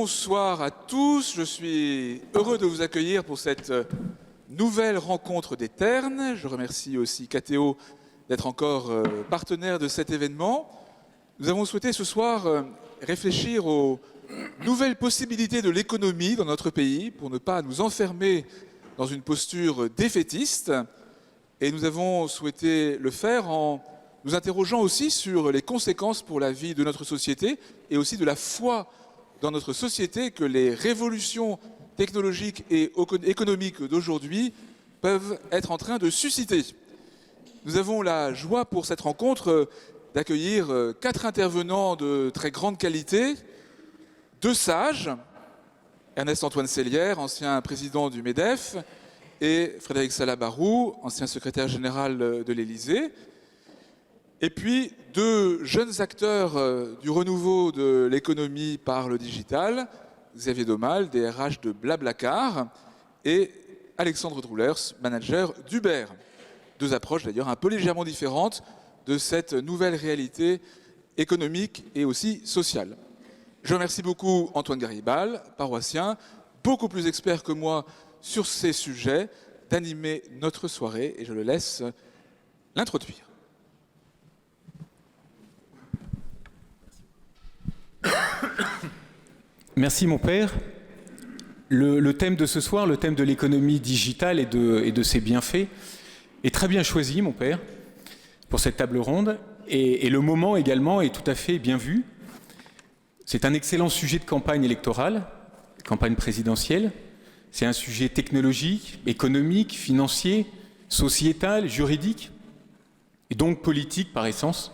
bonsoir à tous. Je suis heureux de vous accueillir pour cette nouvelle rencontre des Ternes. Je remercie aussi Catéo d'être encore partenaire de cet événement. Nous avons souhaité ce soir réfléchir aux nouvelles possibilités de l'économie dans notre pays pour ne pas nous enfermer dans une posture défaitiste. Et nous avons souhaité le faire en nous interrogeant aussi sur les conséquences pour la vie de notre société et aussi de la foi dans notre société que les révolutions technologiques et économiques d'aujourd'hui peuvent être en train de susciter. Nous avons la joie pour cette rencontre d'accueillir 4 intervenants de très grande qualité, 2 sages, Ernest-Antoine Sellière, ancien président du MEDEF, et Frédéric Salabarou, ancien secrétaire général de l'Élysée. Et puis 2 jeunes acteurs du renouveau de l'économie par le digital, Xavier Daumal, DRH de Blablacar, et Alexandre Droulers, manager d'Uber. 2 approches d'ailleurs un peu légèrement différentes de cette nouvelle réalité économique et aussi sociale. Je remercie beaucoup Antoine Garibal, paroissien, beaucoup plus expert que moi sur ces sujets, d'animer notre soirée, et je le laisse l'introduire. Merci mon père. Le thème de ce soir, le thème de l'économie digitale et de ses bienfaits, est très bien choisi mon père pour cette table ronde, et le moment également est tout à fait bien vu. C'est un excellent sujet de campagne électorale, campagne présidentielle. C'est un sujet technologique, économique, financier, sociétal, juridique, et donc politique par essence.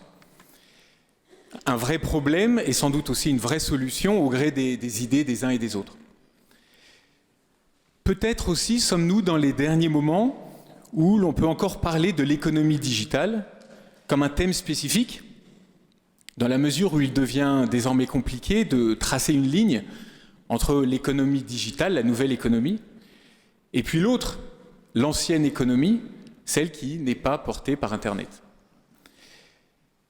Un vrai problème et sans doute aussi une vraie solution au gré des idées des uns et des autres. Peut-être aussi sommes-nous dans les derniers moments où l'on peut encore parler de l'économie digitale comme un thème spécifique, dans la mesure où il devient désormais compliqué de tracer une ligne entre l'économie digitale, la nouvelle économie, et puis l'autre, l'ancienne économie, celle qui n'est pas portée par Internet.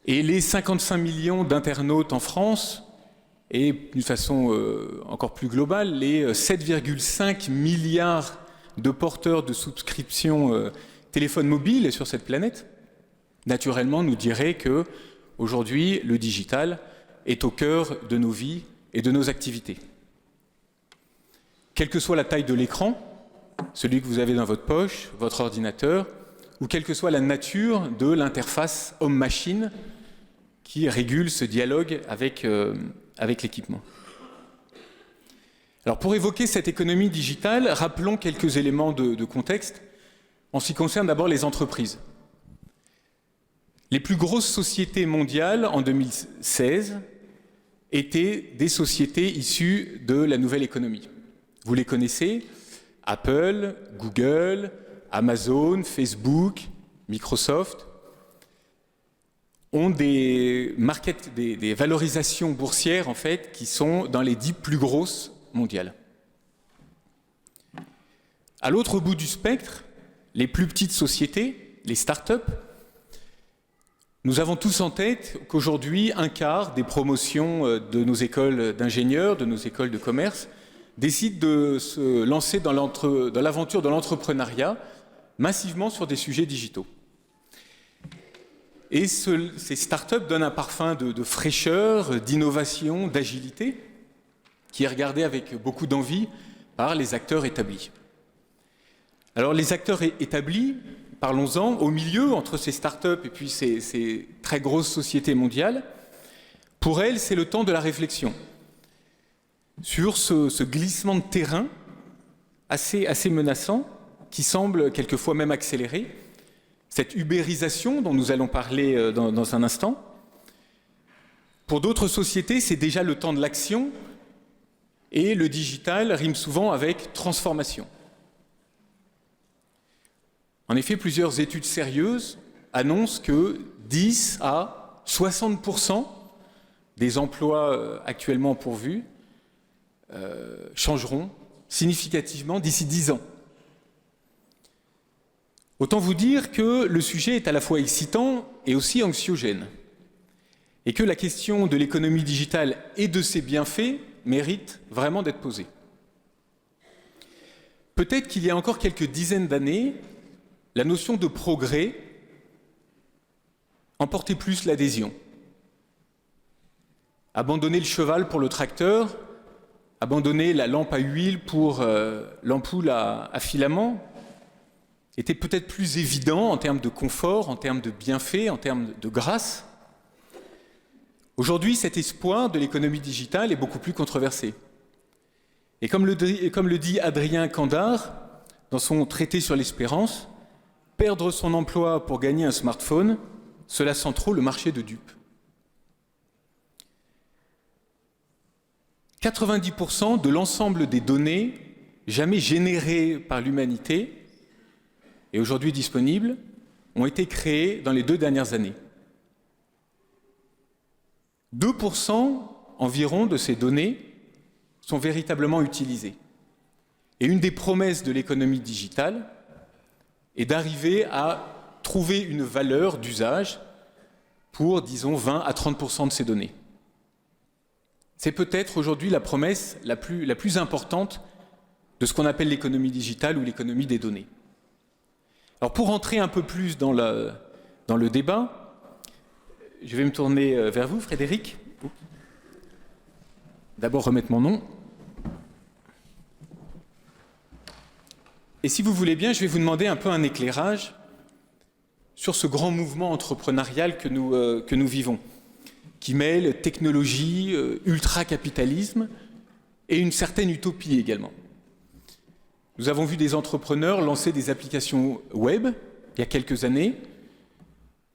Et les 55 millions d'internautes en France, et d'une façon encore plus globale, les 7,5 milliards de porteurs de souscriptions téléphone mobile sur cette planète, naturellement nous diraient que aujourd'hui le digital est au cœur de nos vies et de nos activités. Quelle que soit la taille de l'écran, celui que vous avez dans votre poche, votre ordinateur, ou quelle que soit la nature de l'interface homme-machine qui régule ce dialogue avec l'équipement. Alors pour évoquer cette économie digitale, rappelons quelques éléments de contexte en ce qui concerne d'abord les entreprises. Les plus grosses sociétés mondiales en 2016 étaient des sociétés issues de la nouvelle économie. Vous les connaissez, Apple, Google, Amazon, Facebook, Microsoft ont des valorisations boursières en fait qui sont dans les 10 plus grosses mondiales. À l'autre bout du spectre, les plus petites sociétés, les start-up, nous avons tous en tête qu'aujourd'hui, un quart des promotions de nos écoles d'ingénieurs, de nos écoles de commerce, décident de se lancer dans l'aventure de l'entrepreneuriat massivement sur des sujets digitaux. Et ces startups donnent un parfum de fraîcheur, d'innovation, d'agilité, qui est regardé avec beaucoup d'envie par les acteurs établis. Alors les acteurs établis, parlons-en, au milieu, entre ces startups et puis ces très grosses sociétés mondiales, pour elles, c'est le temps de la réflexion sur ce glissement de terrain assez menaçant, qui semble quelquefois même accéléré, cette ubérisation dont nous allons parler dans un instant. Pour d'autres sociétés, c'est déjà le temps de l'action, et le digital rime souvent avec transformation. En effet, plusieurs études sérieuses annoncent que 10 à 60% des emplois actuellement pourvus changeront significativement d'ici 10 ans. Autant vous dire que le sujet est à la fois excitant et aussi anxiogène, et que la question de l'économie digitale et de ses bienfaits mérite vraiment d'être posée. Peut-être qu'il y a encore quelques dizaines d'années, la notion de progrès emportait plus l'adhésion. Abandonner le cheval pour le tracteur, abandonner la lampe à huile pour l'ampoule à filament, était peut-être plus évident en termes de confort, en termes de bienfaits, en termes de grâce. Aujourd'hui, cet espoir de l'économie digitale est beaucoup plus controversé. Et comme le dit Adrien Candard dans son traité sur l'espérance, perdre son emploi pour gagner un smartphone, cela sent trop le marché de dupes. 90% de l'ensemble des données jamais générées par l'humanité et aujourd'hui disponibles ont été créées dans les 2 dernières années. 2% environ de ces données sont véritablement utilisées. Et une des promesses de l'économie digitale est d'arriver à trouver une valeur d'usage pour, disons, 20 à 30% de ces données. C'est peut-être aujourd'hui la promesse la plus importante de ce qu'on appelle l'économie digitale ou l'économie des données. Alors pour entrer un peu plus dans le débat, je vais me tourner vers vous, Frédéric. D'abord remettre mon nom. Et si vous voulez bien, je vais vous demander un peu un éclairage sur ce grand mouvement entrepreneurial que nous vivons, qui mêle technologie, ultra-capitalisme et une certaine utopie également. Nous avons vu des entrepreneurs lancer des applications web il y a quelques années,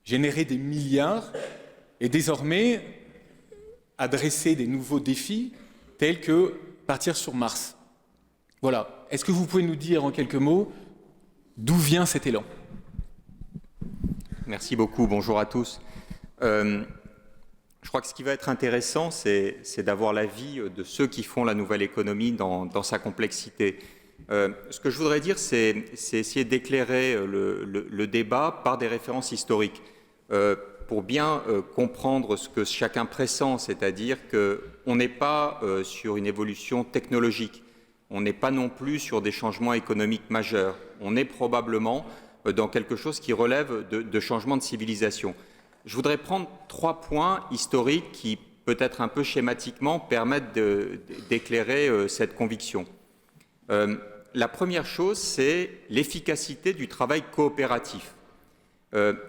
générer des milliards et désormais adresser des nouveaux défis tels que partir sur Mars. Voilà. Est-ce que vous pouvez nous dire en quelques mots d'où vient cet élan ? Merci beaucoup. Bonjour à tous. Je crois que ce qui va être intéressant, c'est d'avoir l'avis de ceux qui font la nouvelle économie dans sa complexité. Ce que je voudrais dire, c'est essayer d'éclairer le débat par des références historiques pour bien comprendre ce que chacun pressent, c'est-à-dire qu'on n'est pas sur une évolution technologique, on n'est pas non plus sur des changements économiques majeurs, on est probablement dans quelque chose qui relève de changements de civilisation. Je voudrais prendre 3 points historiques qui, peut-être un peu schématiquement, permettent d'éclairer cette conviction. La première chose, c'est l'efficacité du travail coopératif.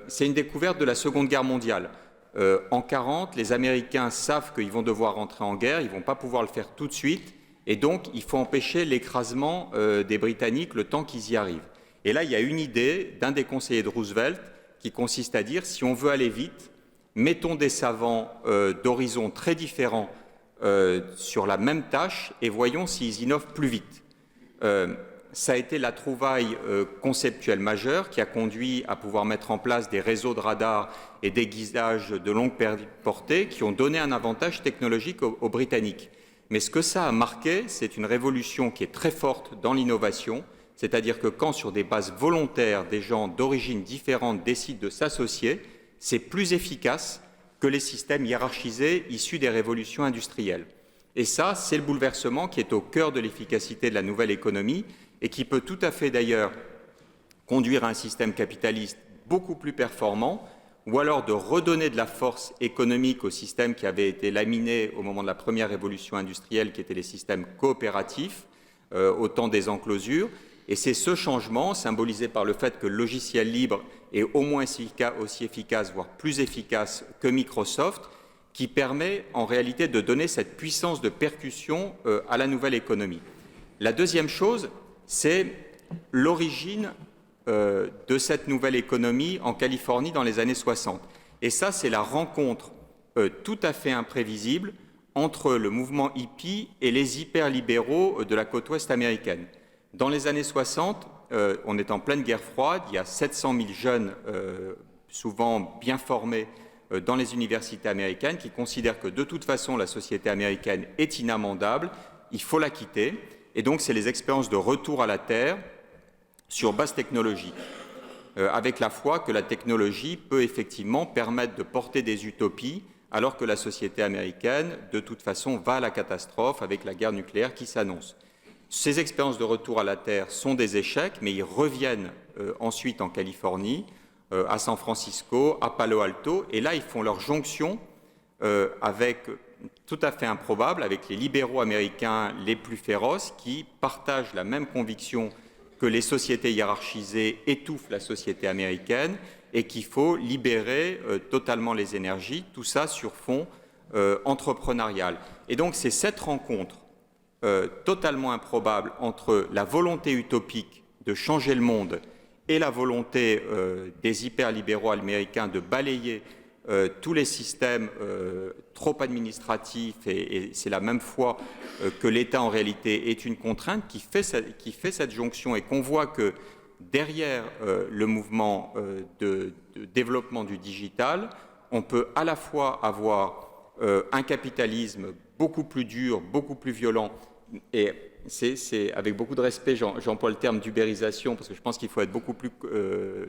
C'est une découverte de la Seconde Guerre mondiale. En 1940, les Américains savent qu'ils vont devoir rentrer en guerre, ils ne vont pas pouvoir le faire tout de suite, et donc il faut empêcher l'écrasement des Britanniques le temps qu'ils y arrivent. Et là, il y a une idée d'un des conseillers de Roosevelt qui consiste à dire, si on veut aller vite, mettons des savants d'horizons très différents sur la même tâche et voyons s'ils innovent plus vite. Ça a été la trouvaille conceptuelle majeure qui a conduit à pouvoir mettre en place des réseaux de radars et d'aiguisage de longue portée qui ont donné un avantage technologique aux Britanniques. Mais ce que ça a marqué, c'est une révolution qui est très forte dans l'innovation, c'est-à-dire que quand sur des bases volontaires, des gens d'origines différentes décident de s'associer, c'est plus efficace que les systèmes hiérarchisés issus des révolutions industrielles. Et ça, c'est le bouleversement qui est au cœur de l'efficacité de la nouvelle économie et qui peut tout à fait d'ailleurs conduire à un système capitaliste beaucoup plus performant ou alors de redonner de la force économique au système qui avait été laminé au moment de la première révolution industrielle, qui étaient les systèmes coopératifs au temps des enclosures. Et c'est ce changement, symbolisé par le fait que le logiciel libre est au moins aussi efficace, voire plus efficace que Microsoft, qui permet en réalité de donner cette puissance de percussion à la nouvelle économie. La deuxième chose, c'est l'origine de cette nouvelle économie en Californie dans les années 60. Et ça, c'est la rencontre tout à fait imprévisible entre le mouvement hippie et les hyperlibéraux de la côte ouest américaine. Dans les années 60, on est en pleine guerre froide, il y a 700 000 jeunes, souvent bien formés, dans les universités américaines, qui considèrent que de toute façon la société américaine est inamendable, il faut la quitter. Et donc c'est les expériences de retour à la Terre sur base technologique, avec la foi que la technologie peut effectivement permettre de porter des utopies alors que la société américaine, de toute façon, va à la catastrophe avec la guerre nucléaire qui s'annonce. Ces expériences de retour à la Terre sont des échecs, mais ils reviennent ensuite en Californie, à San Francisco, à Palo Alto, et là, ils font leur jonction avec, tout à fait improbable, avec les libéraux américains les plus féroces qui partagent la même conviction que les sociétés hiérarchisées étouffent la société américaine et qu'il faut libérer totalement les énergies, tout ça sur fond entrepreneurial. Et donc, c'est cette rencontre totalement improbable entre la volonté utopique de changer le monde et la volonté des hyperlibéraux américains de balayer tous les systèmes trop administratifs, et c'est la même fois que l'État en réalité est une contrainte qui fait cette jonction, et qu'on voit que derrière le mouvement de développement du digital, on peut à la fois avoir un capitalisme beaucoup plus dur, beaucoup plus violent, et c'est avec beaucoup de respect, j'emploie le terme d'ubérisation, parce que je pense qu'il faut être beaucoup plus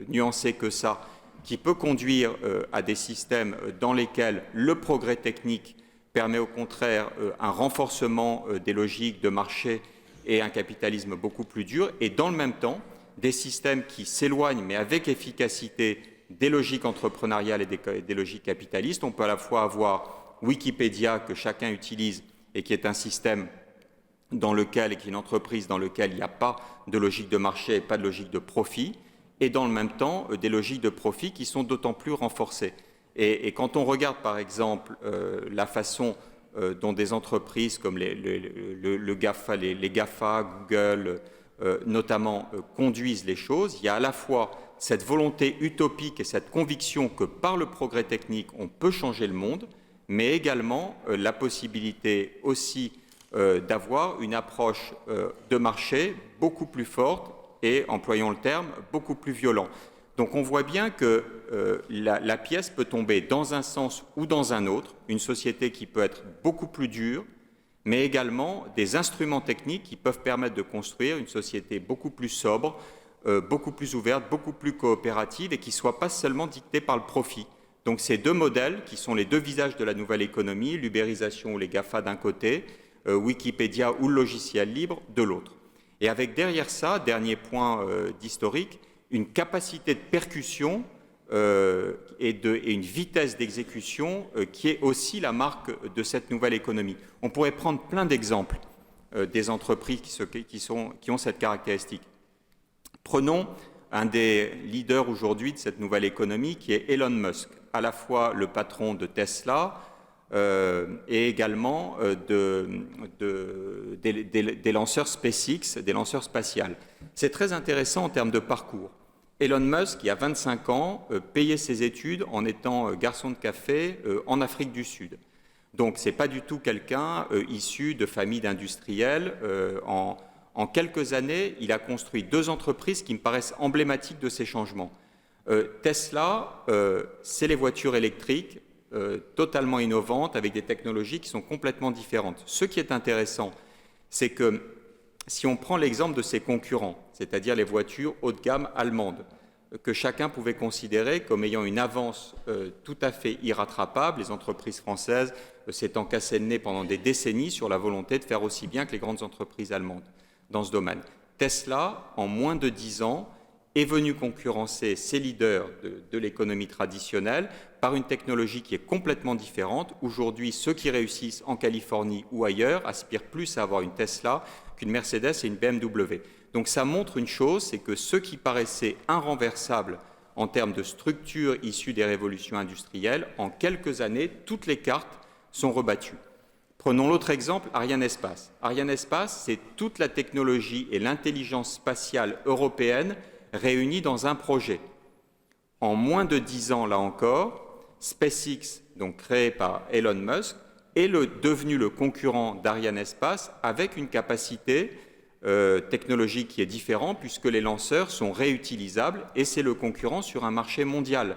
nuancé que ça, qui peut conduire à des systèmes dans lesquels le progrès technique permet au contraire un renforcement des logiques de marché et un capitalisme beaucoup plus dur, et dans le même temps, des systèmes qui s'éloignent, mais avec efficacité, des logiques entrepreneuriales et des logiques capitalistes. On peut à la fois avoir Wikipédia, que chacun utilise, et qui est un système dans lequel, et qui est une entreprise dans laquelle il n'y a pas de logique de marché et pas de logique de profit, et dans le même temps, des logiques de profit qui sont d'autant plus renforcées. Et quand on regarde, par exemple, la façon dont des entreprises comme les GAFA, Google, notamment, conduisent les choses, il y a à la fois cette volonté utopique et cette conviction que par le progrès technique, on peut changer le monde, mais également la possibilité aussi d'avoir une approche de marché beaucoup plus forte et, employons le terme, beaucoup plus violent. Donc on voit bien que la pièce peut tomber dans un sens ou dans un autre, une société qui peut être beaucoup plus dure, mais également des instruments techniques qui peuvent permettre de construire une société beaucoup plus sobre, beaucoup plus ouverte, beaucoup plus coopérative, et qui ne soit pas seulement dictée par le profit. Donc ces deux modèles, qui sont les deux visages de la nouvelle économie, l'ubérisation ou les GAFA d'un côté, Wikipédia ou le logiciel libre de l'autre. Et avec derrière ça, dernier point d'historique, une capacité de percussion et une vitesse d'exécution qui est aussi la marque de cette nouvelle économie. On pourrait prendre plein d'exemples des entreprises qui ont cette caractéristique. Prenons un des leaders aujourd'hui de cette nouvelle économie, qui est Elon Musk, à la fois le patron de Tesla et également des lanceurs SpaceX, des lanceurs spatials. C'est très intéressant en termes de parcours. Elon Musk, il y a 25 ans, payait ses études en étant garçon de café en Afrique du Sud. Donc, ce n'est pas du tout quelqu'un issu de famille d'industriels. En quelques années, il a construit 2 entreprises qui me paraissent emblématiques de ces changements. Tesla, c'est les voitures électriques totalement innovantes, avec des technologies qui sont complètement différentes. Ce qui est intéressant, c'est que si on prend l'exemple de ses concurrents, c'est-à-dire les voitures haut de gamme allemandes, que chacun pouvait considérer comme ayant une avance tout à fait irrattrapable, les entreprises françaises s'étant cassées le nez pendant des décennies sur la volonté de faire aussi bien que les grandes entreprises allemandes dans ce domaine. Tesla, en moins de 10 ans, est venu concurrencer ces leaders de l'économie traditionnelle par une technologie qui est complètement différente. Aujourd'hui, ceux qui réussissent en Californie ou ailleurs aspirent plus à avoir une Tesla qu'une Mercedes et une BMW. Donc ça montre une chose, c'est que ce qui paraissait inrenversable en termes de structure issue des révolutions industrielles, en quelques années, toutes les cartes sont rebattues. Prenons l'autre exemple, Arianespace. Arianespace, c'est toute la technologie et l'intelligence spatiale européenne réunies dans un projet. En moins de 10 ans, là encore, SpaceX, donc créé par Elon Musk, est devenu le concurrent d'Arianespace avec une capacité technologique qui est différente, puisque les lanceurs sont réutilisables, et c'est le concurrent sur un marché mondial.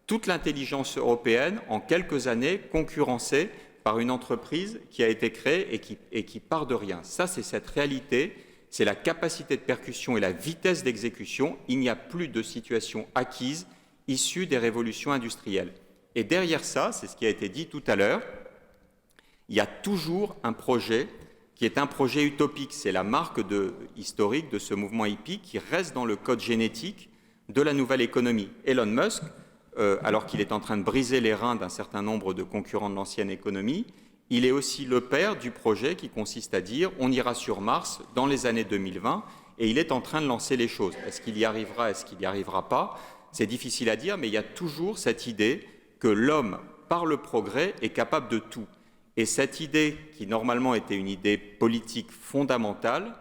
Toute l'intelligence européenne, en quelques années, concurrencée par une entreprise qui a été créée et qui part de rien. Ça, c'est cette réalité, c'est la capacité de percussion et la vitesse d'exécution. Il n'y a plus de situation acquise issue des révolutions industrielles. Et derrière ça, c'est ce qui a été dit tout à l'heure, il y a toujours un projet qui est un projet utopique. C'est la marque historique de ce mouvement hippie qui reste dans le code génétique de la nouvelle économie. Elon Musk, alors qu'il est en train de briser les reins d'un certain nombre de concurrents de l'ancienne économie, il est aussi le père du projet qui consiste à dire on ira sur Mars dans les années 2020, et il est en train de lancer les choses. Est-ce qu'il y arrivera, est-ce qu'il n'y arrivera pas? C'est difficile à dire, mais il y a toujours cette idée que l'homme, par le progrès, est capable de tout. Et cette idée, qui normalement était une idée politique fondamentale,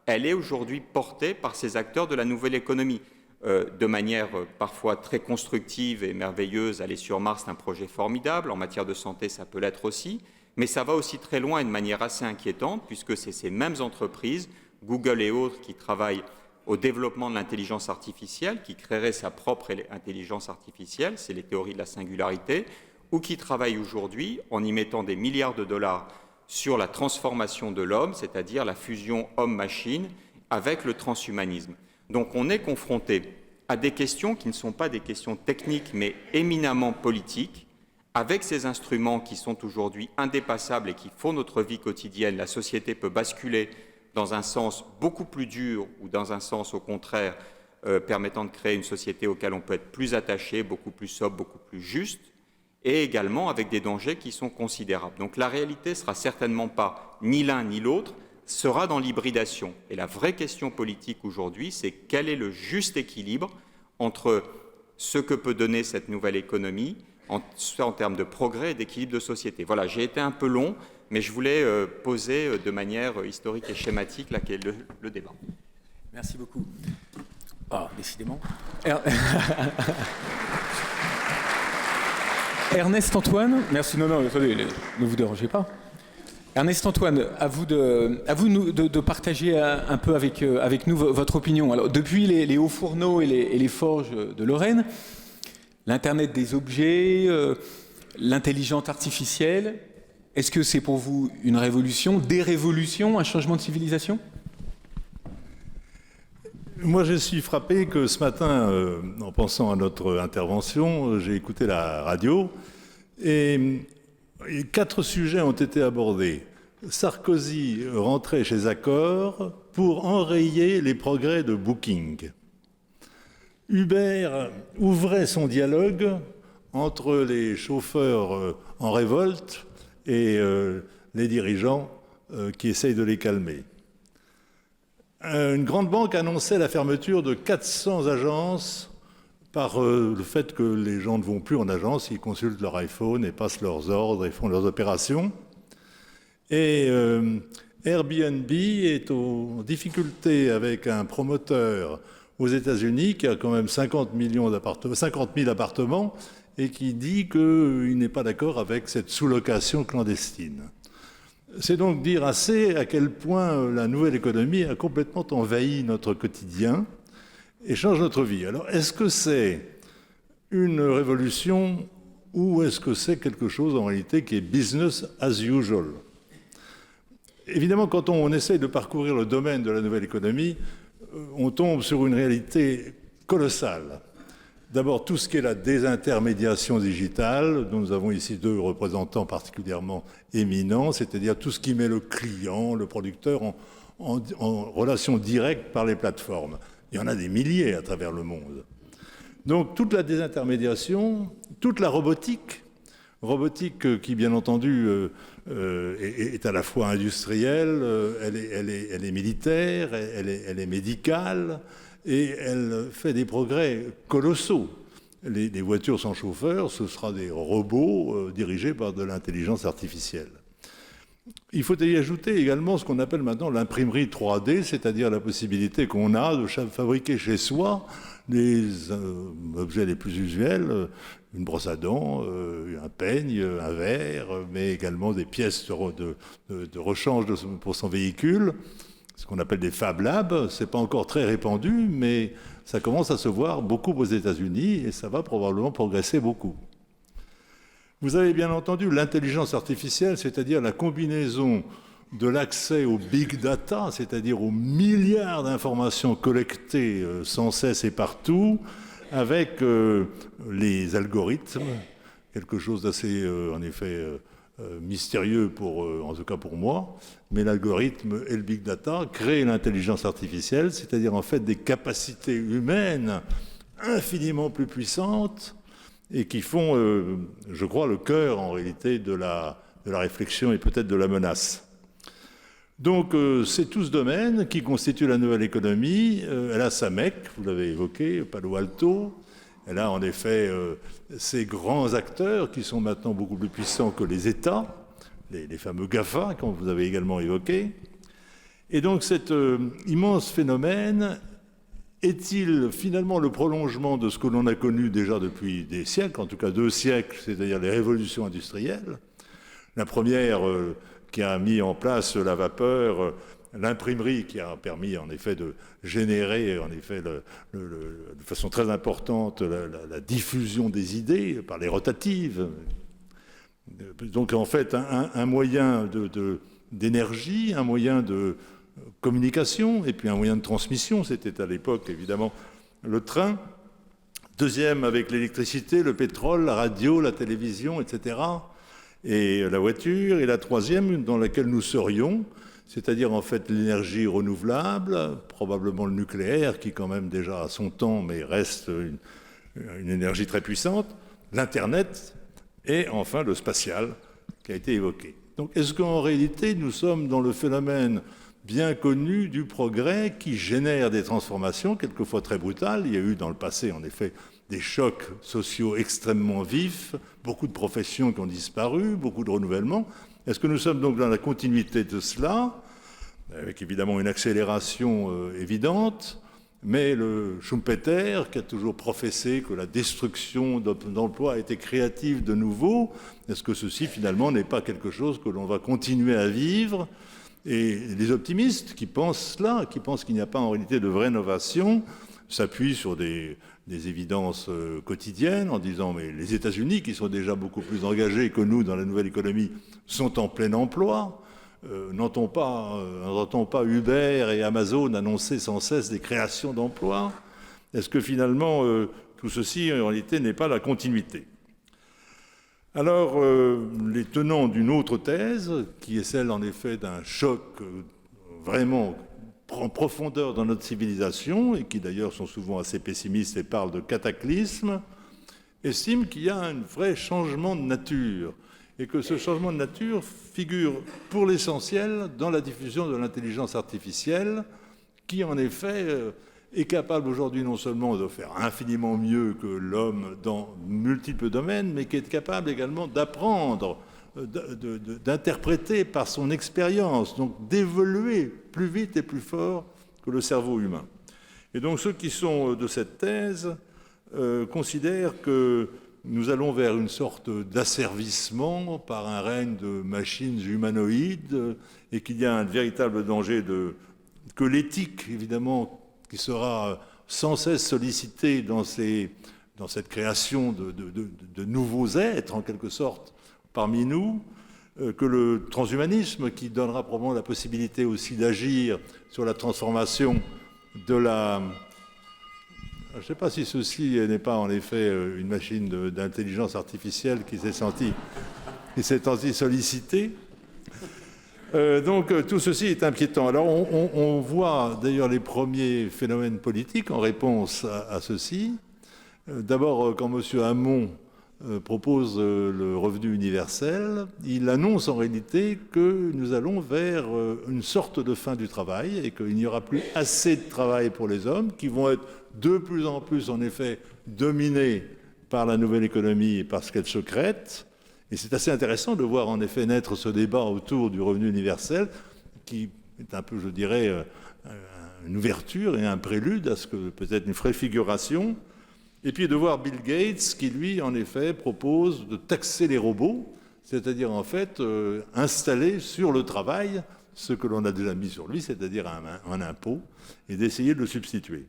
elle est aujourd'hui portée par ces acteurs de la nouvelle économie. De manière parfois très constructive et merveilleuse, aller sur Mars, c'est un projet formidable. En matière de santé, ça peut l'être aussi. Mais ça va aussi très loin et de manière assez inquiétante, puisque c'est ces mêmes entreprises, Google et autres, qui travaillent au développement de l'intelligence artificielle, qui créeraient sa propre intelligence artificielle, c'est les théories de la singularité, ou qui travaillent aujourd'hui en y mettant des milliards de dollars sur la transformation de l'homme, c'est-à-dire la fusion homme-machine, avec le transhumanisme. Donc on est confronté à des questions qui ne sont pas des questions techniques, mais éminemment politiques, avec ces instruments qui sont aujourd'hui indépassables et qui font notre vie quotidienne. La société peut basculer dans un sens beaucoup plus dur ou dans un sens au contraire permettant de créer une société auquel on peut être plus attaché, beaucoup plus sobre, beaucoup plus juste, et également avec des dangers qui sont considérables. Donc la réalité ne sera certainement pas ni l'un ni l'autre, sera dans l'hybridation. Et la vraie question politique aujourd'hui, c'est quel est le juste équilibre entre ce que peut donner cette nouvelle économie, soit en termes de progrès et d'équilibre de société. Voilà, j'ai été un peu long, mais je voulais poser de manière historique et schématique là, quel est le débat. Merci beaucoup. Décidément. Ernest Antoine, merci. Non, attendez, ne vous dérangez pas. Ernest Antoine, à vous de partager un peu avec nous votre opinion. Alors, depuis les hauts fourneaux et les forges de Lorraine, l'Internet des objets, l'intelligence artificielle, est-ce que c'est pour vous une révolution, des révolutions, un changement de civilisation? Moi, je suis frappé que ce matin, en pensant à notre intervention, j'ai écouté la radio et 4 sujets ont été abordés. Sarkozy rentrait chez Accor pour enrayer les progrès de Booking. Uber ouvrait son dialogue entre les chauffeurs en révolte et les dirigeants qui essayent de les calmer. Une grande banque annonçait la fermeture de 400 agences par le fait que les gens ne vont plus en agence, ils consultent leur iPhone et passent leurs ordres et font leurs opérations. Et Airbnb est en difficulté avec un promoteur aux États-Unis qui a quand même 50 000 appartements et qui dit qu'il n'est pas d'accord avec cette sous-location clandestine. C'est donc dire assez à quel point la nouvelle économie a complètement envahi notre quotidien et change notre vie. Alors, est-ce que c'est une révolution ou est-ce que c'est quelque chose en réalité qui est business as usual? Évidemment, quand on essaye de parcourir le domaine de la nouvelle économie, on tombe sur une réalité colossale. D'abord, tout ce qui est la désintermédiation digitale, dont nous avons ici 2 représentants particulièrement éminents, c'est-à-dire tout ce qui met le client, le producteur en relation directe par les plateformes. Il y en a des milliers à travers le monde. Donc toute la désintermédiation, toute la robotique qui bien entendu est à la fois industrielle, elle est militaire, elle est médicale, et elle fait des progrès colossaux. Les voitures sans chauffeur, ce sera des robots dirigés par de l'intelligence artificielle. Il faut y ajouter également ce qu'on appelle maintenant l'imprimerie 3D, c'est-à-dire la possibilité qu'on a de fabriquer chez soi les objets les plus usuels, une brosse à dents, un peigne, un verre, mais également des pièces de rechange pour son véhicule, ce qu'on appelle des Fab Labs. Ce n'est pas encore très répandu, mais ça commence à se voir beaucoup aux États-Unis et ça va probablement progresser beaucoup. Vous avez bien entendu l'intelligence artificielle, c'est-à-dire la combinaison de l'accès au big data, c'est-à-dire aux milliards d'informations collectées sans cesse et partout, avec les algorithmes quelque chose d'assez, en effet, mystérieux, en tout cas pour moi, mais l'algorithme et le big data créent l'intelligence artificielle, c'est-à-dire en fait des capacités humaines infiniment plus puissantes et qui font, je crois, le cœur en réalité de la réflexion et peut-être de la menace. Donc c'est tout ce domaine qui constitue la nouvelle économie. Elle a sa mecque, vous l'avez évoqué, Palo Alto. Elle a en effet ces grands acteurs qui sont maintenant beaucoup plus puissants que les États, les fameux GAFA, comme vous avez également évoqué. Et donc cet immense phénomène est-il finalement le prolongement de ce que l'on a connu déjà depuis des siècles, en tout cas 2 siècles, c'est-à-dire les révolutions industrielles? La première qui a mis en place la vapeur, l'imprimerie qui a permis en effet de générer en effet de façon très importante la diffusion des idées par les rotatives. Donc en fait un moyen d'énergie, un moyen de communication et puis un moyen de transmission. C'était à l'époque évidemment le train. Deuxième avec l'électricité, le pétrole, la radio, la télévision, etc. Et la voiture. Et la troisième dans laquelle nous serions, c'est-à-dire en fait l'énergie renouvelable, probablement le nucléaire qui quand même déjà a son temps mais reste une énergie très puissante, l'Internet et enfin le spatial qui a été évoqué. Donc est-ce qu'en réalité nous sommes dans le phénomène bien connu du progrès qui génère des transformations quelquefois très brutales? Il y a eu dans le passé en effet des chocs sociaux extrêmement vifs, beaucoup de professions qui ont disparu, beaucoup de renouvellements. Est-ce que nous sommes donc dans la continuité de cela, avec évidemment une accélération évidente, mais le Schumpeter, qui a toujours professé que la destruction d'emplois était créative de nouveau, est-ce que ceci finalement n'est pas quelque chose que l'on va continuer à vivre? Et les optimistes qui pensent cela, qui pensent qu'il n'y a pas en réalité de vraie innovation, s'appuient sur des évidences quotidiennes en disant mais les États-Unis, qui sont déjà beaucoup plus engagés que nous dans la nouvelle économie, sont en plein emploi. N'entend pas Uber et Amazon annoncer sans cesse des créations d'emplois? Est-ce que finalement tout ceci en réalité n'est pas la continuité? Alors, les tenants d'une autre thèse, qui est celle en effet d'un choc vraiment en profondeur dans notre civilisation, et qui d'ailleurs sont souvent assez pessimistes et parlent de cataclysme, estiment qu'il y a un vrai changement de nature, et que ce changement de nature figure pour l'essentiel dans la diffusion de l'intelligence artificielle, qui en effet est capable aujourd'hui non seulement de faire infiniment mieux que l'homme dans multiples domaines, mais qui est capable également d'apprendre, d'interpréter par son expérience, donc d'évoluer plus vite et plus fort que le cerveau humain. Et donc ceux qui sont de cette thèse considèrent que nous allons vers une sorte d'asservissement par un règne de machines humanoïdes et qu'il y a un véritable danger que l'éthique, évidemment, qui sera sans cesse sollicitée dans cette création de nouveaux êtres, en quelque sorte, parmi nous, que le transhumanisme, qui donnera probablement la possibilité aussi d'agir sur la transformation de la... Je ne sais pas si ceci n'est pas en effet une machine d'intelligence artificielle qui s'est sentie sollicitée. Donc tout ceci est inquiétant. Alors on voit d'ailleurs les premiers phénomènes politiques en réponse à ceci. D'abord, quand M. Hamon propose le revenu universel, il annonce en réalité que nous allons vers une sorte de fin du travail et qu'il n'y aura plus assez de travail pour les hommes, qui vont être de plus en plus en effet dominés par la nouvelle économie parce qu'elle se crête. Et c'est assez intéressant de voir en effet naître ce débat autour du revenu universel qui est un peu, je dirais, une ouverture et un prélude à ce que peut-être une préfiguration. Et puis de voir Bill Gates qui, lui, en effet, propose de taxer les robots, c'est-à-dire en fait installer sur le travail ce que l'on a déjà mis sur lui, c'est-à-dire un impôt, et d'essayer de le substituer.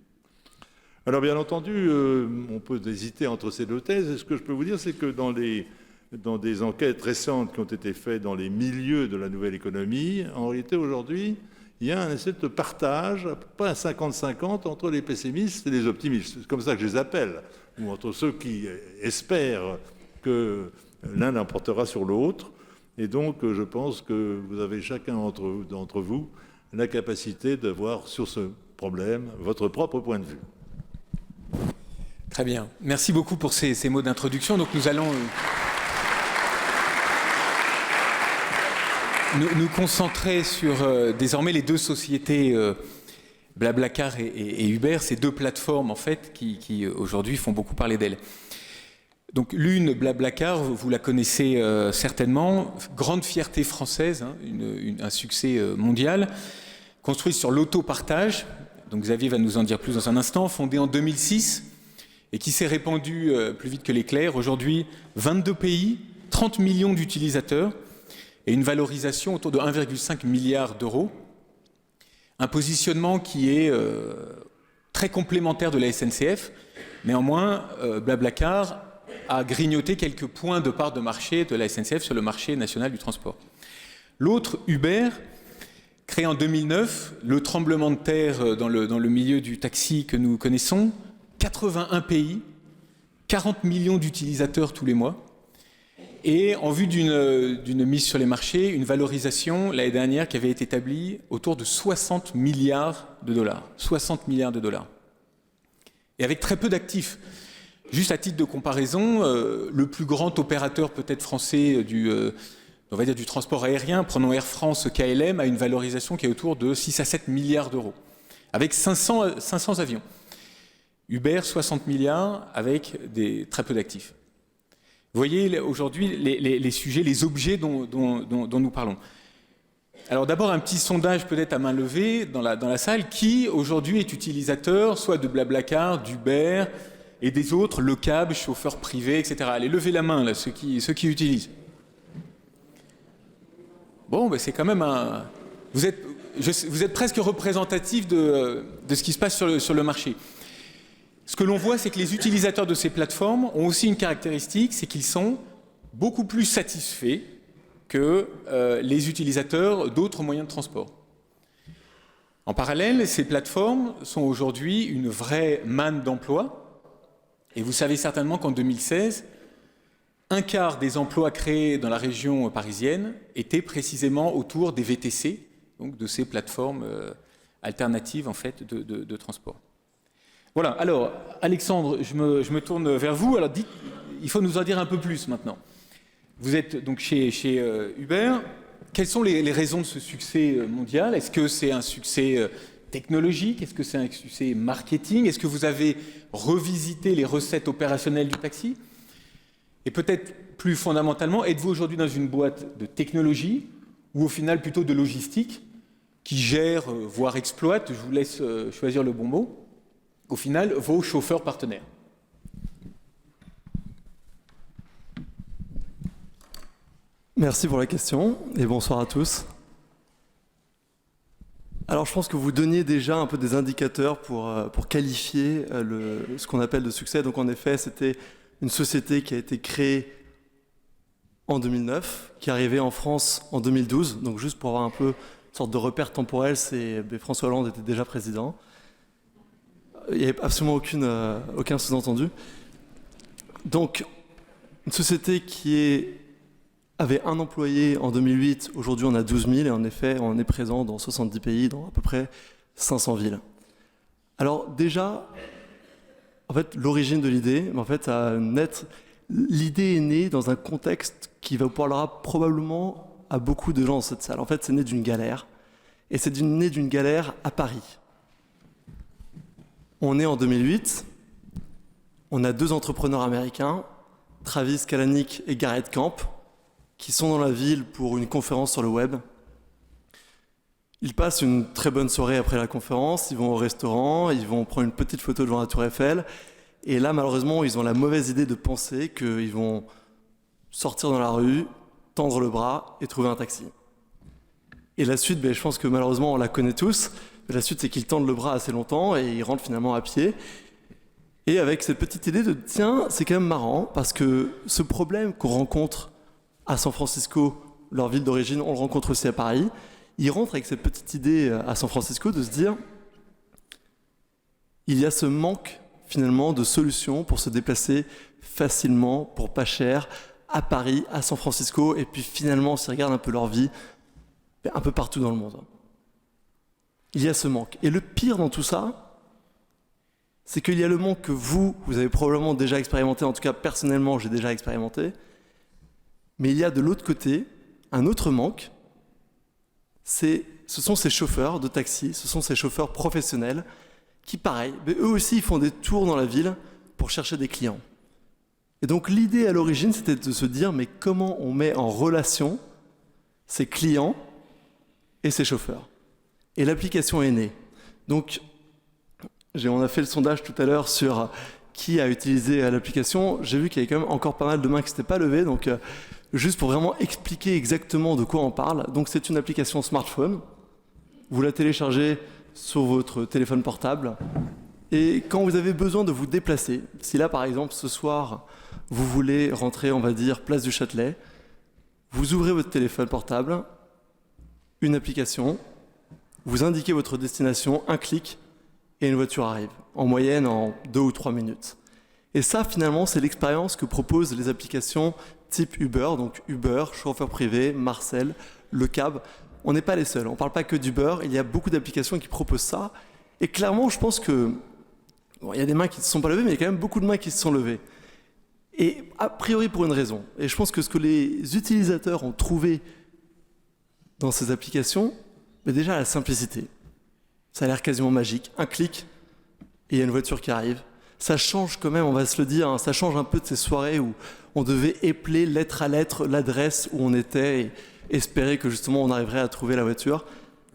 Alors bien entendu, on peut hésiter entre ces deux thèses, et ce que je peux vous dire, c'est que dans des enquêtes récentes qui ont été faites dans les milieux de la nouvelle économie, en réalité aujourd'hui, il y a un essai de partage, pas un 50-50 entre les pessimistes et les optimistes. C'est comme ça que je les appelle, ou entre ceux qui espèrent que l'un l'emportera sur l'autre. Et donc, je pense que vous avez chacun d'entre vous la capacité de voir sur ce problème votre propre point de vue. Très bien. Merci beaucoup pour ces mots d'introduction. Donc nous allons nous concentrer sur désormais les deux sociétés Blablacar et Uber, ces deux plateformes en fait qui aujourd'hui font beaucoup parler d'elles. Donc l'une, Blablacar, vous la connaissez certainement, grande fierté française, hein, un succès mondial, construit sur l'autopartage. Donc Xavier va nous en dire plus dans un instant, fondée en 2006 et qui s'est répandue plus vite que l'éclair. Aujourd'hui, 22 pays, 30 millions d'utilisateurs et une valorisation autour de 1,5 milliard d'euros. Un positionnement qui est très complémentaire de la SNCF. Néanmoins, Blablacar a grignoté quelques points de part de marché de la SNCF sur le marché national du transport. L'autre, Uber, créé en 2009, le tremblement de terre dans le milieu du taxi que nous connaissons, 81 pays, 40 millions d'utilisateurs tous les mois, et en vue d'une mise sur les marchés, une valorisation l'année dernière qui avait été établie autour de 60 milliards de dollars. 60 milliards de dollars. Et avec très peu d'actifs. Juste à titre de comparaison, le plus grand opérateur peut-être français on va dire du transport aérien, prenons Air France KLM, a une valorisation qui est autour de 6 à 7 milliards d'euros, avec 500 avions. Uber, 60 milliards, avec très peu d'actifs. Vous voyez aujourd'hui les sujets, les objets dont nous parlons. Alors d'abord un petit sondage peut-être à main levée dans la salle. Qui aujourd'hui est utilisateur soit de Blablacar, d'Uber et des autres, le cab, chauffeur privé, etc. Allez, levez la main là, ceux qui utilisent. Bon, ben c'est quand même un... Vous êtes presque représentatif de ce qui se passe sur le marché. Ce que l'on voit, c'est que les utilisateurs de ces plateformes ont aussi une caractéristique, c'est qu'ils sont beaucoup plus satisfaits que les utilisateurs d'autres moyens de transport. En parallèle, ces plateformes sont aujourd'hui une vraie manne d'emplois. Et vous savez certainement qu'en 2016, un quart des emplois créés dans la région parisienne étaient précisément autour des VTC, donc de ces plateformes alternatives en fait de transport. Voilà. Alors, Alexandre, je me tourne vers vous. Alors, il faut nous en dire un peu plus maintenant. Vous êtes donc chez Uber. Quelles sont les raisons de ce succès mondial? Est-ce que c'est un succès technologique? Est-ce que c'est un succès marketing? Est-ce que vous avez revisité les recettes opérationnelles du taxi? Et peut-être plus fondamentalement, êtes-vous aujourd'hui dans une boîte de technologie ou au final plutôt de logistique qui gère, voire exploite, je vous laisse choisir le bon mot, au final, vos chauffeurs partenaires? Merci pour la question et bonsoir à tous. Alors je pense que vous donniez déjà un peu des indicateurs pour qualifier ce qu'on appelle le succès. Donc en effet, c'était une société qui a été créée en 2009, qui est arrivée en France en 2012. Donc juste pour avoir un peu une sorte de repère temporel, François Hollande était déjà président. Il n'y avait absolument aucun sous-entendu. Donc une société qui avait un employé en 2008, aujourd'hui on a 12 000 et en effet on est présent dans 70 pays, dans à peu près 500 villes. Alors déjà, en fait l'origine de l'idée, l'idée est née dans un contexte qui vous parlera probablement à beaucoup de gens dans cette salle. En fait c'est né d'une galère, et c'est né d'une galère à Paris. On est en 2008, on a deux entrepreneurs américains, Travis Kalanick et Garrett Camp, qui sont dans la ville pour une conférence sur le web. Ils passent une très bonne soirée après la conférence, ils vont au restaurant, ils vont prendre une petite photo devant la Tour Eiffel, et là malheureusement ils ont la mauvaise idée de penser qu'ils vont sortir dans la rue, tendre le bras et trouver un taxi. Et la suite, je pense que malheureusement on la connaît tous, mais la suite c'est qu'ils tendent le bras assez longtemps et ils rentrent finalement à pied. Et avec cette petite idée de tiens, c'est quand même marrant parce que ce problème qu'on rencontre à San Francisco, leur ville d'origine, on le rencontre aussi à Paris. Ils rentrent avec cette petite idée à San Francisco de se dire il y a ce manque finalement de solutions pour se déplacer facilement, pour pas cher, à Paris, à San Francisco, et puis finalement, s'ils regardent un peu leur vie, un peu partout dans le monde. Il y a ce manque. Et le pire dans tout ça, c'est qu'il y a le manque que vous avez probablement déjà expérimenté, en tout cas personnellement, j'ai déjà expérimenté, mais il y a de l'autre côté un autre manque, ce sont ces chauffeurs de taxi, ce sont ces chauffeurs professionnels qui, pareil, mais eux aussi, ils font des tours dans la ville pour chercher des clients. Et donc l'idée à l'origine, c'était de se dire, mais comment on met en relation ces clients et ces chauffeurs? Et l'application est née. Donc, on a fait le sondage tout à l'heure sur qui a utilisé l'application. J'ai vu qu'il y avait quand même encore pas mal de mains qui ne s'étaient pas levées. Donc, juste pour vraiment expliquer exactement de quoi on parle. Donc, c'est une application smartphone. Vous la téléchargez sur votre téléphone portable. Et quand vous avez besoin de vous déplacer, si là, par exemple, ce soir, vous voulez rentrer, on va dire, place du Châtelet, vous ouvrez votre téléphone portable, une application, vous indiquez votre destination, un clic, et une voiture arrive, en moyenne en 2 ou 3 minutes. Et ça, finalement, c'est l'expérience que proposent les applications type Uber, donc Uber, chauffeur privé, Marcel, Le Cab. On n'est pas les seuls, on ne parle pas que d'Uber, il y a beaucoup d'applications qui proposent ça. Et clairement, je pense que, bon, il y a des mains qui ne se sont pas levées, mais il y a quand même beaucoup de mains qui se sont levées. Et a priori pour une raison. Et je pense que ce que les utilisateurs ont trouvé dans ces applications, mais déjà la simplicité. Ça a l'air quasiment magique. Un clic, et il y a une voiture qui arrive. Ça change quand même, on va se le dire, hein, ça change un peu de ces soirées où on devait épeler lettre à lettre l'adresse où on était et espérer que justement on arriverait à trouver la voiture.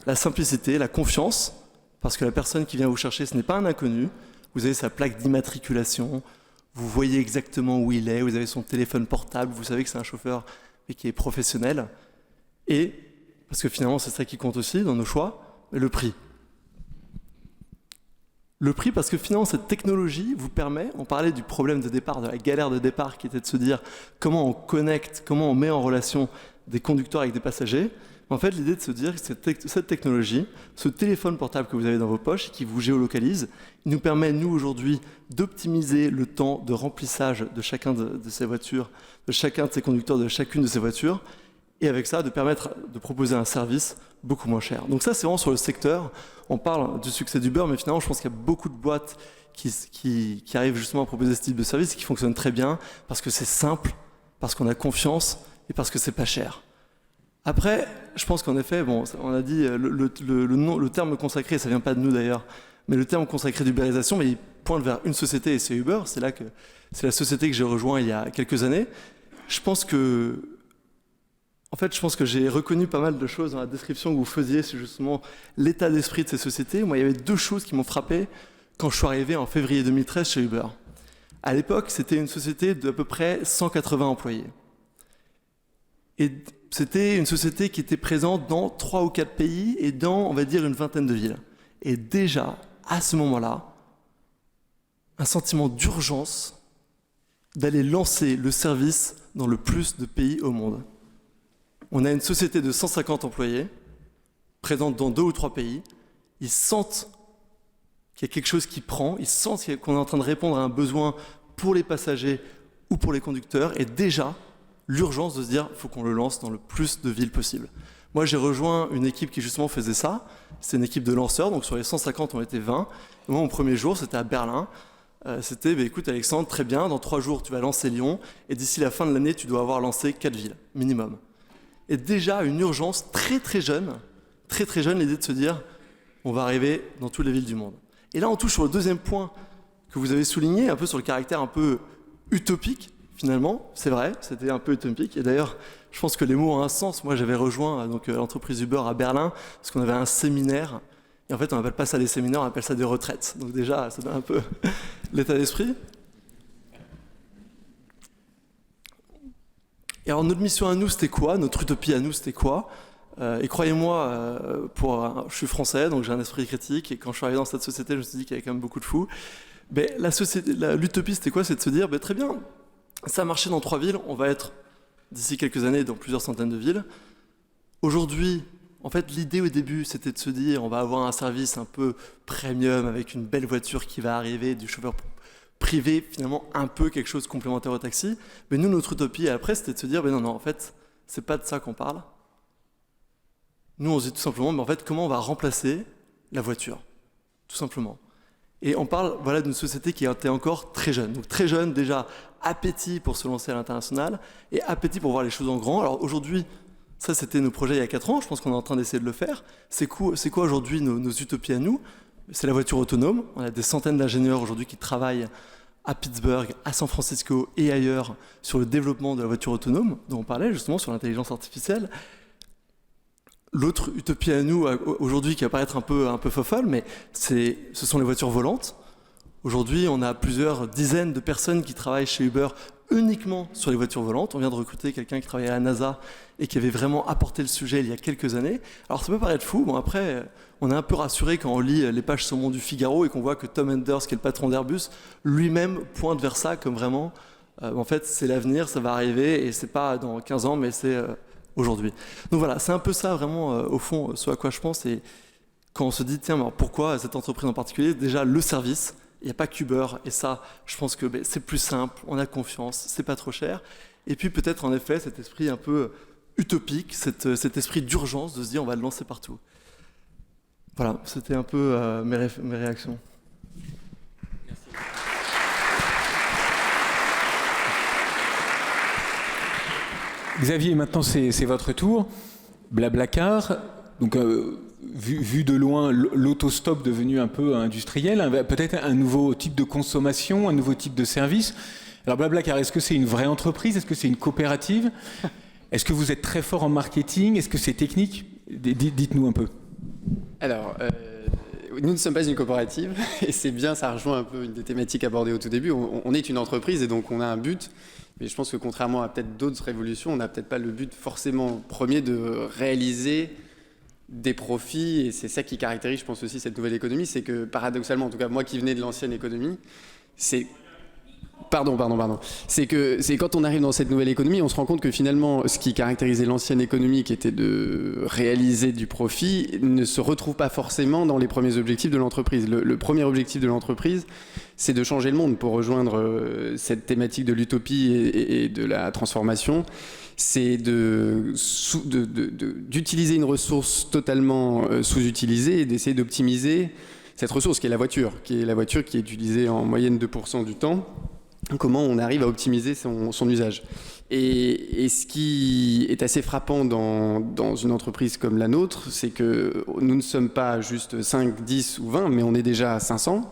La simplicité, la confiance, parce que la personne qui vient vous chercher, ce n'est pas un inconnu. Vous avez sa plaque d'immatriculation, vous voyez exactement où il est, vous avez son téléphone portable, vous savez que c'est un chauffeur mais qui est professionnel. Et, parce que finalement c'est ça qui compte aussi dans nos choix, le prix. Le prix parce que finalement cette technologie vous permet, on parlait du problème de départ, de la galère de départ qui était de se dire comment on connecte, comment on met en relation des conducteurs avec des passagers. En fait, l'idée de se dire que cette technologie, ce téléphone portable que vous avez dans vos poches, qui vous géolocalise, il nous permet, nous, aujourd'hui, d'optimiser le temps de remplissage de chacun de ces voitures, de chacun de ces conducteurs, de chacune de ces voitures, et avec ça, de permettre de proposer un service beaucoup moins cher. Donc ça, c'est vraiment sur le secteur. On parle du succès d'Uber, mais finalement, je pense qu'il y a beaucoup de boîtes qui arrivent justement à proposer ce type de service et qui fonctionnent très bien, parce que c'est simple, parce qu'on a confiance, et parce que c'est pas cher. Après, je pense qu'en effet, bon, on a dit le terme consacré, ça vient pas de nous d'ailleurs, mais le terme consacré d'ubérisation, mais il pointe vers une société et c'est Uber. C'est la société que j'ai rejoint il y a quelques années. Je pense que j'ai reconnu pas mal de choses dans la description que vous faisiez sur justement l'état d'esprit de ces sociétés. Moi, il y avait 2 choses qui m'ont frappé quand je suis arrivé en février 2013 chez Uber. À l'époque, c'était une société d'à peu près 180 employés. Et c'était une société qui était présente dans 3 ou 4 pays et dans, on va dire, une vingtaine de villes. Et déjà, à ce moment-là, un sentiment d'urgence d'aller lancer le service dans le plus de pays au monde. On a une société de 150 employés, présente dans 2 ou 3 pays. Ils sentent qu'il y a quelque chose qui prend, ils sentent qu'on est en train de répondre à un besoin pour les passagers ou pour les conducteurs, et déjà, l'urgence de se dire il faut qu'on le lance dans le plus de villes possible. Moi, j'ai rejoint une équipe qui justement faisait ça. C'est une équipe de lanceurs, donc sur les 150, on était 20. Et moi, mon premier jour, c'était à Berlin. C'était, écoute Alexandre, très bien, dans 3 jours, tu vas lancer Lyon, et d'ici la fin de l'année, tu dois avoir lancé 4 villes, minimum. Et déjà, une urgence très très jeune, l'idée de se dire on va arriver dans toutes les villes du monde. Et là, on touche sur le deuxième point que vous avez souligné, un peu sur le caractère un peu utopique. Finalement, c'est vrai, c'était un peu utopique. Et d'ailleurs, je pense que les mots ont un sens. Moi, j'avais rejoint l'entreprise Uber à Berlin parce qu'on avait un séminaire. Et en fait, on n'appelle pas ça des séminaires, on appelle ça des retraites. Donc déjà, ça donne un peu l'état d'esprit. Et alors, notre mission à nous, c'était quoi? Notre utopie à nous, c'était quoi? Et croyez-moi, je suis français, donc j'ai un esprit critique. Et quand je suis arrivé dans cette société, je me suis dit qu'il y avait quand même beaucoup de fous. Mais l'utopie, c'était quoi? C'est de se dire, très bien, ça a marché dans 3 villes, on va être d'ici quelques années dans plusieurs centaines de villes. Aujourd'hui, en fait, l'idée au début, c'était de se dire on va avoir un service un peu premium avec une belle voiture qui va arriver, du chauffeur priver finalement un peu quelque chose complémentaire au taxi. Mais nous, notre utopie après, c'était de se dire, non, en fait, c'est pas de ça qu'on parle. Nous, on se dit tout simplement, mais en fait, comment on va remplacer la voiture, tout simplement. Et on parle d'une société qui était encore très jeune. Donc très jeune, déjà, appétit pour se lancer à l'international et appétit pour voir les choses en grand. Alors aujourd'hui, ça c'était nos projets il y a 4 ans, je pense qu'on est en train d'essayer de le faire. C'est quoi aujourd'hui nos utopies à nous? C'est la voiture autonome. On a des centaines d'ingénieurs aujourd'hui qui travaillent à Pittsburgh, à San Francisco et ailleurs sur le développement de la voiture autonome, dont on parlait justement sur l'intelligence artificielle. L'autre utopie à nous aujourd'hui qui va paraître un peu fofolle, mais ce sont les voitures volantes. Aujourd'hui, on a plusieurs dizaines de personnes qui travaillent chez Uber uniquement sur les voitures volantes. On vient de recruter quelqu'un qui travaillait à la NASA et qui avait vraiment apporté le sujet il y a quelques années. Alors ça peut paraître fou, bon après, on est un peu rassuré quand on lit les pages sur Monde du Figaro et qu'on voit que Tom Enders, qui est le patron d'Airbus, lui-même pointe vers ça comme vraiment, en fait, c'est l'avenir, ça va arriver et c'est pas dans 15 ans, mais c'est aujourd'hui. Donc voilà, c'est un peu ça vraiment, au fond, ce à quoi je pense. Et quand on se dit, tiens, alors pourquoi cette entreprise en particulier? Déjà, le service. Il n'y a pas qu'Uber, et ça, je pense que c'est plus simple, on a confiance, c'est pas trop cher. Et puis peut-être en effet cet esprit un peu utopique, cet esprit d'urgence de se dire on va le lancer partout. Voilà, c'était un peu mes réactions. Merci. Xavier, maintenant c'est votre tour. Blablacar, donc vu de loin, l'autostop devenu un peu industriel, peut-être un nouveau type de consommation, un nouveau type de service. Alors Blablacar, est-ce que c'est une vraie entreprise? Est-ce que c'est une coopérative? Est-ce que vous êtes très fort en marketing? Est-ce que c'est technique? Dites-nous un peu. Alors, nous ne sommes pas une coopérative, et c'est bien, ça rejoint un peu une des thématiques abordées au tout début. On est une entreprise et donc on a un but, mais je pense que contrairement à peut-être d'autres révolutions, on n'a peut-être pas le but forcément premier de réaliser des profits, et c'est ça qui caractérise, je pense aussi, cette nouvelle économie, c'est que paradoxalement, en tout cas moi qui venais de l'ancienne économie, c'est quand on arrive dans cette nouvelle économie, on se rend compte que finalement, ce qui caractérisait l'ancienne économie, qui était de réaliser du profit, ne se retrouve pas forcément dans les premiers objectifs de l'entreprise. Le premier objectif de l'entreprise, c'est de changer le monde. Pour rejoindre cette thématique de l'utopie et de la transformation, c'est d'utiliser une ressource totalement sous-utilisée et d'essayer d'optimiser cette ressource qui est la voiture, qui est utilisée en moyenne 2% du temps. Comment on arrive à optimiser son usage. Et ce qui est assez frappant dans une entreprise comme la nôtre, c'est que nous ne sommes pas juste 5, 10 ou 20, mais on est déjà 500,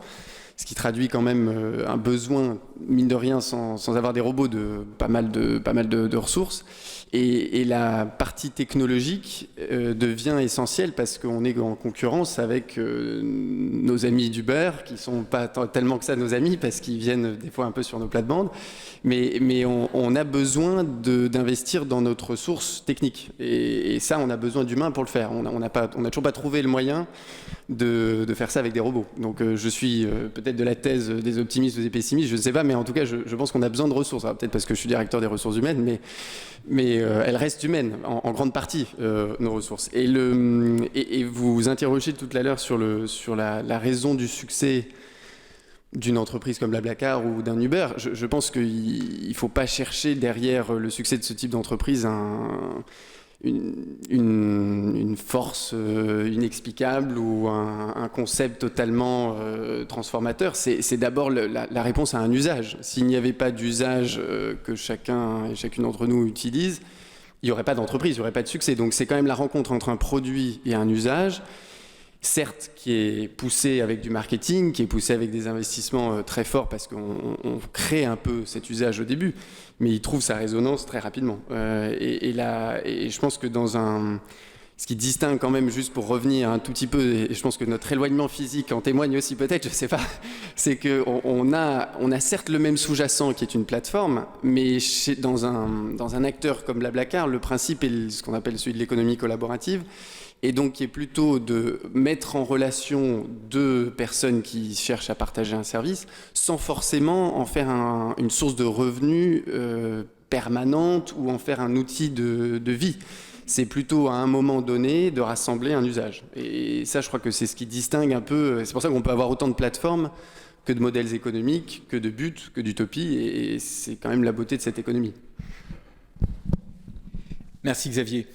ce qui traduit quand même un besoin, mine de rien, sans avoir des robots, de pas mal de ressources. Et la partie technologique devient essentielle parce qu'on est en concurrence avec nos amis d'Uber, qui ne sont pas tellement que ça nos amis, parce qu'ils viennent des fois un peu sur nos plates-bandes. Mais on a besoin d'investir dans notre ressource technique. Et ça, on a besoin d'humains pour le faire. On n'a toujours pas trouvé le moyen de faire ça avec des robots. Donc je suis peut-être de la thèse des optimistes ou des pessimistes, je ne sais pas, mais en tout cas, je pense qu'on a besoin de ressources. Alors, peut-être parce que je suis directeur des ressources humaines, mais elles restent humaines, en grande partie, nos ressources. Et vous interrogez tout à l'heure sur la raison du succès d'une entreprise comme Blablacar ou d'un Uber. Je pense qu'il ne faut pas chercher derrière le succès de ce type d'entreprise une force inexplicable ou un concept totalement transformateur. C'est d'abord la réponse à un usage. S'il n'y avait pas d'usage que chacun et chacune d'entre nous utilise, il n'y aurait pas d'entreprise, il n'y aurait pas de succès. Donc c'est quand même la rencontre entre un produit et un usage, certes qui est poussé avec du marketing, qui est poussé avec des investissements très forts parce qu'on crée un peu cet usage au début, mais il trouve sa résonance très rapidement. Et je pense que ce qui distingue quand même, juste pour revenir un tout petit peu, et je pense que notre éloignement physique en témoigne aussi peut-être, je ne sais pas, c'est qu'on a certes le même sous-jacent qui est une plateforme, mais dans un acteur comme Blablacar, le principe est ce qu'on appelle celui de l'économie collaborative, et donc qui est plutôt de mettre en relation deux personnes qui cherchent à partager un service, sans forcément en faire une source de revenus permanente ou en faire un outil de vie. C'est plutôt à un moment donné de rassembler un usage. Et ça, je crois que c'est ce qui distingue un peu. C'est pour ça qu'on peut avoir autant de plateformes que de modèles économiques, que de buts, que d'utopie, et c'est quand même la beauté de cette économie. Merci Xavier.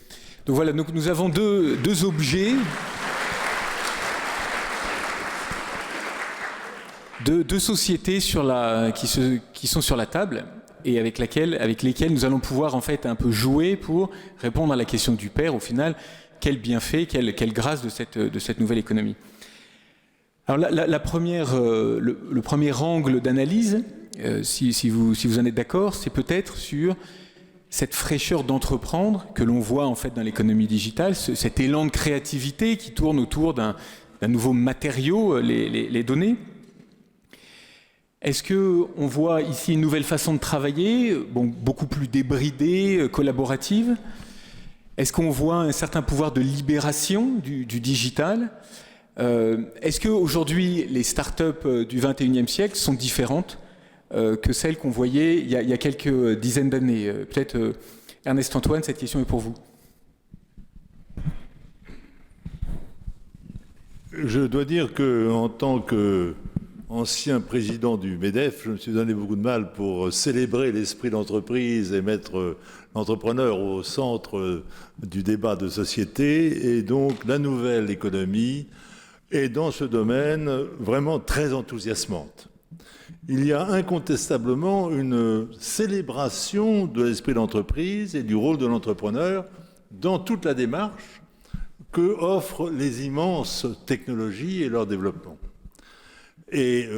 Donc voilà, donc nous avons deux objets, deux sociétés qui sont sur la table et avec lesquelles nous allons pouvoir en fait un peu jouer pour répondre à la question du père au final, quel bienfait, quelle grâce de cette nouvelle économie. Alors le premier angle d'analyse, si vous en êtes d'accord, c'est peut-être sur cette fraîcheur d'entreprendre que l'on voit en fait dans l'économie digitale, cet élan de créativité qui tourne autour d'un nouveau matériau, les données. Est-ce qu'on voit ici une nouvelle façon de travailler, beaucoup plus débridée, collaborative? Est-ce qu'on voit un certain pouvoir de libération du digital? Est-ce qu'aujourd'hui, les startups du XXIe siècle sont différentes que celles qu'on voyait il y a quelques dizaines d'années? Peut-être, Ernest Antoine, cette question est pour vous. Je dois dire qu'en tant qu'ancien président du MEDEF, je me suis donné beaucoup de mal pour célébrer l'esprit d'entreprise et mettre l'entrepreneur au centre du débat de société. Et donc, la nouvelle économie est dans ce domaine vraiment très enthousiasmante. Il y a incontestablement une célébration de l'esprit d'entreprise et du rôle de l'entrepreneur dans toute la démarche que offrent les immenses technologies et leur développement. Et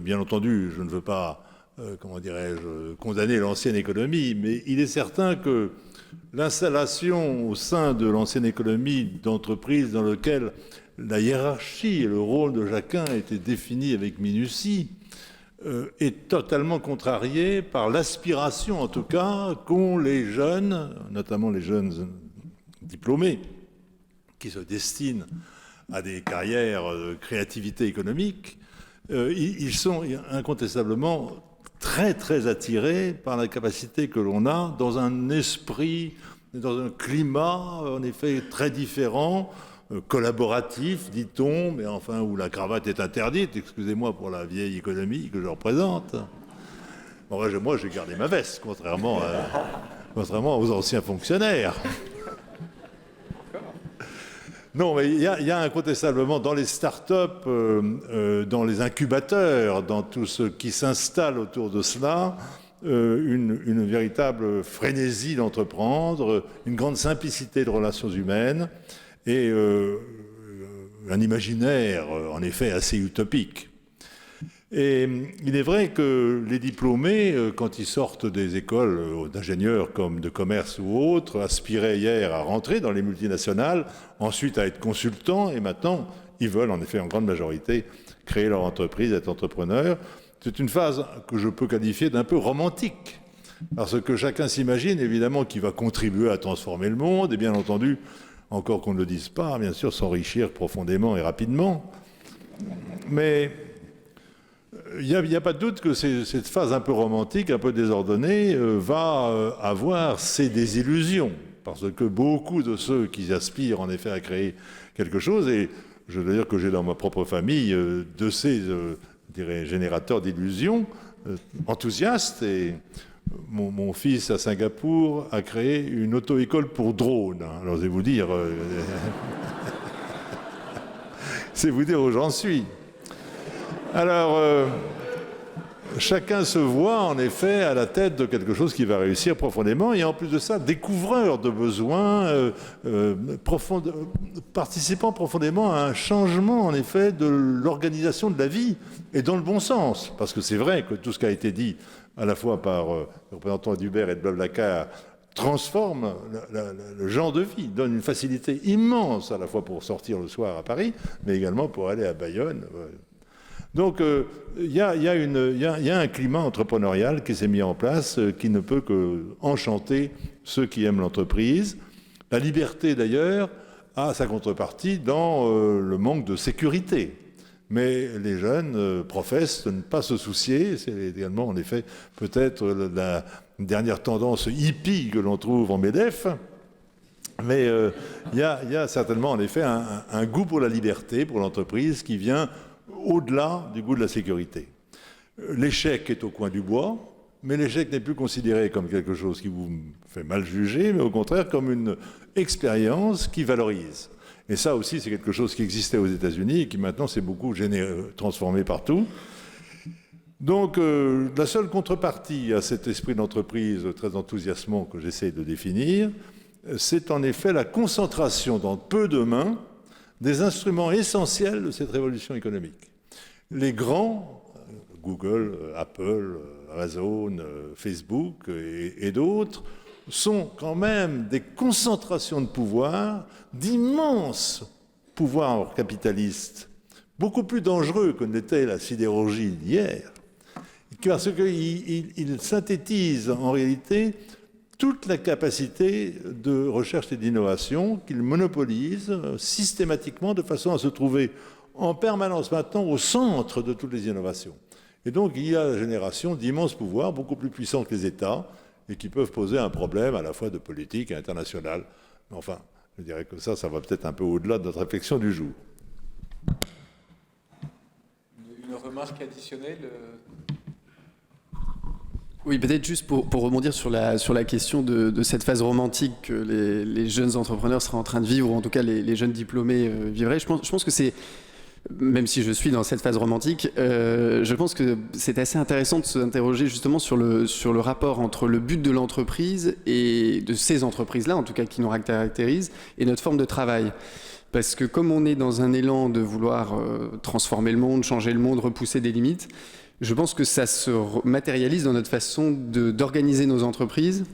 bien entendu, je ne veux pas, condamner l'ancienne économie, mais il est certain que l'installation au sein de l'ancienne économie d'entreprise dans laquelle la hiérarchie et le rôle de chacun étaient définis avec minutie, est totalement contrariée par l'aspiration, en tout cas, qu'ont les jeunes, notamment les jeunes diplômés, qui se destinent à des carrières de créativité économique. Ils sont incontestablement très, très attirés par la capacité que l'on a dans un esprit, dans un climat, en effet, très différent, collaboratif, dit-on, mais enfin où la cravate est interdite, excusez-moi pour la vieille économie que je représente. Bon, moi, j'ai gardé ma veste, contrairement aux anciens fonctionnaires. Non, mais il y a incontestablement dans les start-up, dans les incubateurs, dans tout ce qui s'installe autour de cela, une véritable frénésie d'entreprendre, une grande simplicité de relations humaines, et un imaginaire, en effet, assez utopique. Et il est vrai que les diplômés, quand ils sortent des écoles d'ingénieurs comme de commerce ou autres, aspiraient hier à rentrer dans les multinationales, ensuite à être consultants, et maintenant, ils veulent, en effet, en grande majorité, créer leur entreprise, être entrepreneurs. C'est une phase que je peux qualifier d'un peu romantique, parce que chacun s'imagine, évidemment, qu'il va contribuer à transformer le monde, et bien entendu, encore qu'on ne le dise pas, bien sûr, s'enrichir profondément et rapidement. Mais il n'y a pas de doute que cette phase un peu romantique, un peu désordonnée, va avoir ses désillusions. Parce que beaucoup de ceux qui aspirent en effet à créer quelque chose, et je dois dire que j'ai dans ma propre famille de ces générateurs d'illusions, enthousiastes, et mon fils à Singapour a créé une auto-école pour drones. Alors je vais vous dire, c'est vous dire où j'en suis. Alors, chacun se voit en effet à la tête de quelque chose qui va réussir profondément, et en plus de ça, découvreur de besoins, participant profondément à un changement en effet de l'organisation de la vie, et dans le bon sens. Parce que c'est vrai que tout ce qui a été dit à la fois par le représentant d'Uber et de Blablacar transforme le genre de vie, donne une facilité immense à la fois pour sortir le soir à Paris, mais également pour aller à Bayonne. Donc il y a un climat entrepreneurial qui s'est mis en place qui ne peut qu'enchanter ceux qui aiment l'entreprise. La liberté d'ailleurs a sa contrepartie dans le manque de sécurité. Mais les jeunes professent de ne pas se soucier. C'est également en effet peut-être la dernière tendance hippie que l'on trouve en MEDEF. Mais il y a certainement en effet un goût pour la liberté, pour l'entreprise qui vient au-delà du goût de la sécurité. L'échec est au coin du bois, mais l'échec n'est plus considéré comme quelque chose qui vous fait mal juger, mais au contraire comme une expérience qui valorise. Et ça aussi, c'est quelque chose qui existait aux États-Unis et qui maintenant s'est beaucoup transformé partout. Donc, la seule contrepartie à cet esprit d'entreprise très enthousiasmant que j'essaie de définir, c'est en effet la concentration dans peu de mains des instruments essentiels de cette révolution économique. Les grands, Google, Apple, Amazon, Facebook et d'autres, sont quand même des concentrations de pouvoir, d'immenses pouvoirs capitalistes, beaucoup plus dangereux que n'était la sidérurgie d'hier, parce qu'ils synthétisent en réalité toute la capacité de recherche et d'innovation qu'ils monopolisent systématiquement de façon à se trouver en permanence maintenant au centre de toutes les innovations. Et donc il y a la génération d'immenses pouvoirs, beaucoup plus puissants que les États, et qui peuvent poser un problème à la fois de politique et internationale. Mais enfin, je dirais que ça va peut-être un peu au-delà de notre réflexion du jour. Une remarque additionnelle Oui, peut-être juste pour rebondir sur la question de cette phase romantique que les jeunes entrepreneurs seraient en train de vivre, ou en tout cas les jeunes diplômés vivraient. Je pense que c'est, même si je suis dans cette phase romantique, je pense que c'est assez intéressant de s'interroger justement sur le rapport entre le but de l'entreprise et de ces entreprises-là, en tout cas qui nous caractérisent, et notre forme de travail. Parce que comme on est dans un élan de vouloir transformer le monde, changer le monde, repousser des limites, je pense que ça se matérialise dans notre façon d'organiser nos entreprises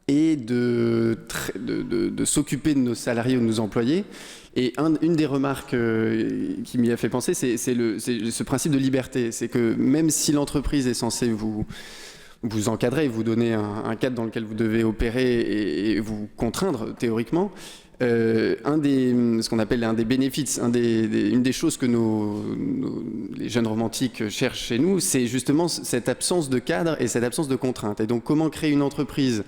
et de s'occuper de nos salariés ou de nos employés. Et une des remarques qui m'y a fait penser, c'est ce principe de liberté. C'est que même si l'entreprise est censée vous encadrer, vous donner un cadre dans lequel vous devez opérer et vous contraindre théoriquement, ce qu'on appelle un des bénéfices, une des choses que les jeunes romantiques cherchent chez nous, c'est justement cette absence de cadre et cette absence de contrainte. Et donc comment créer une entreprise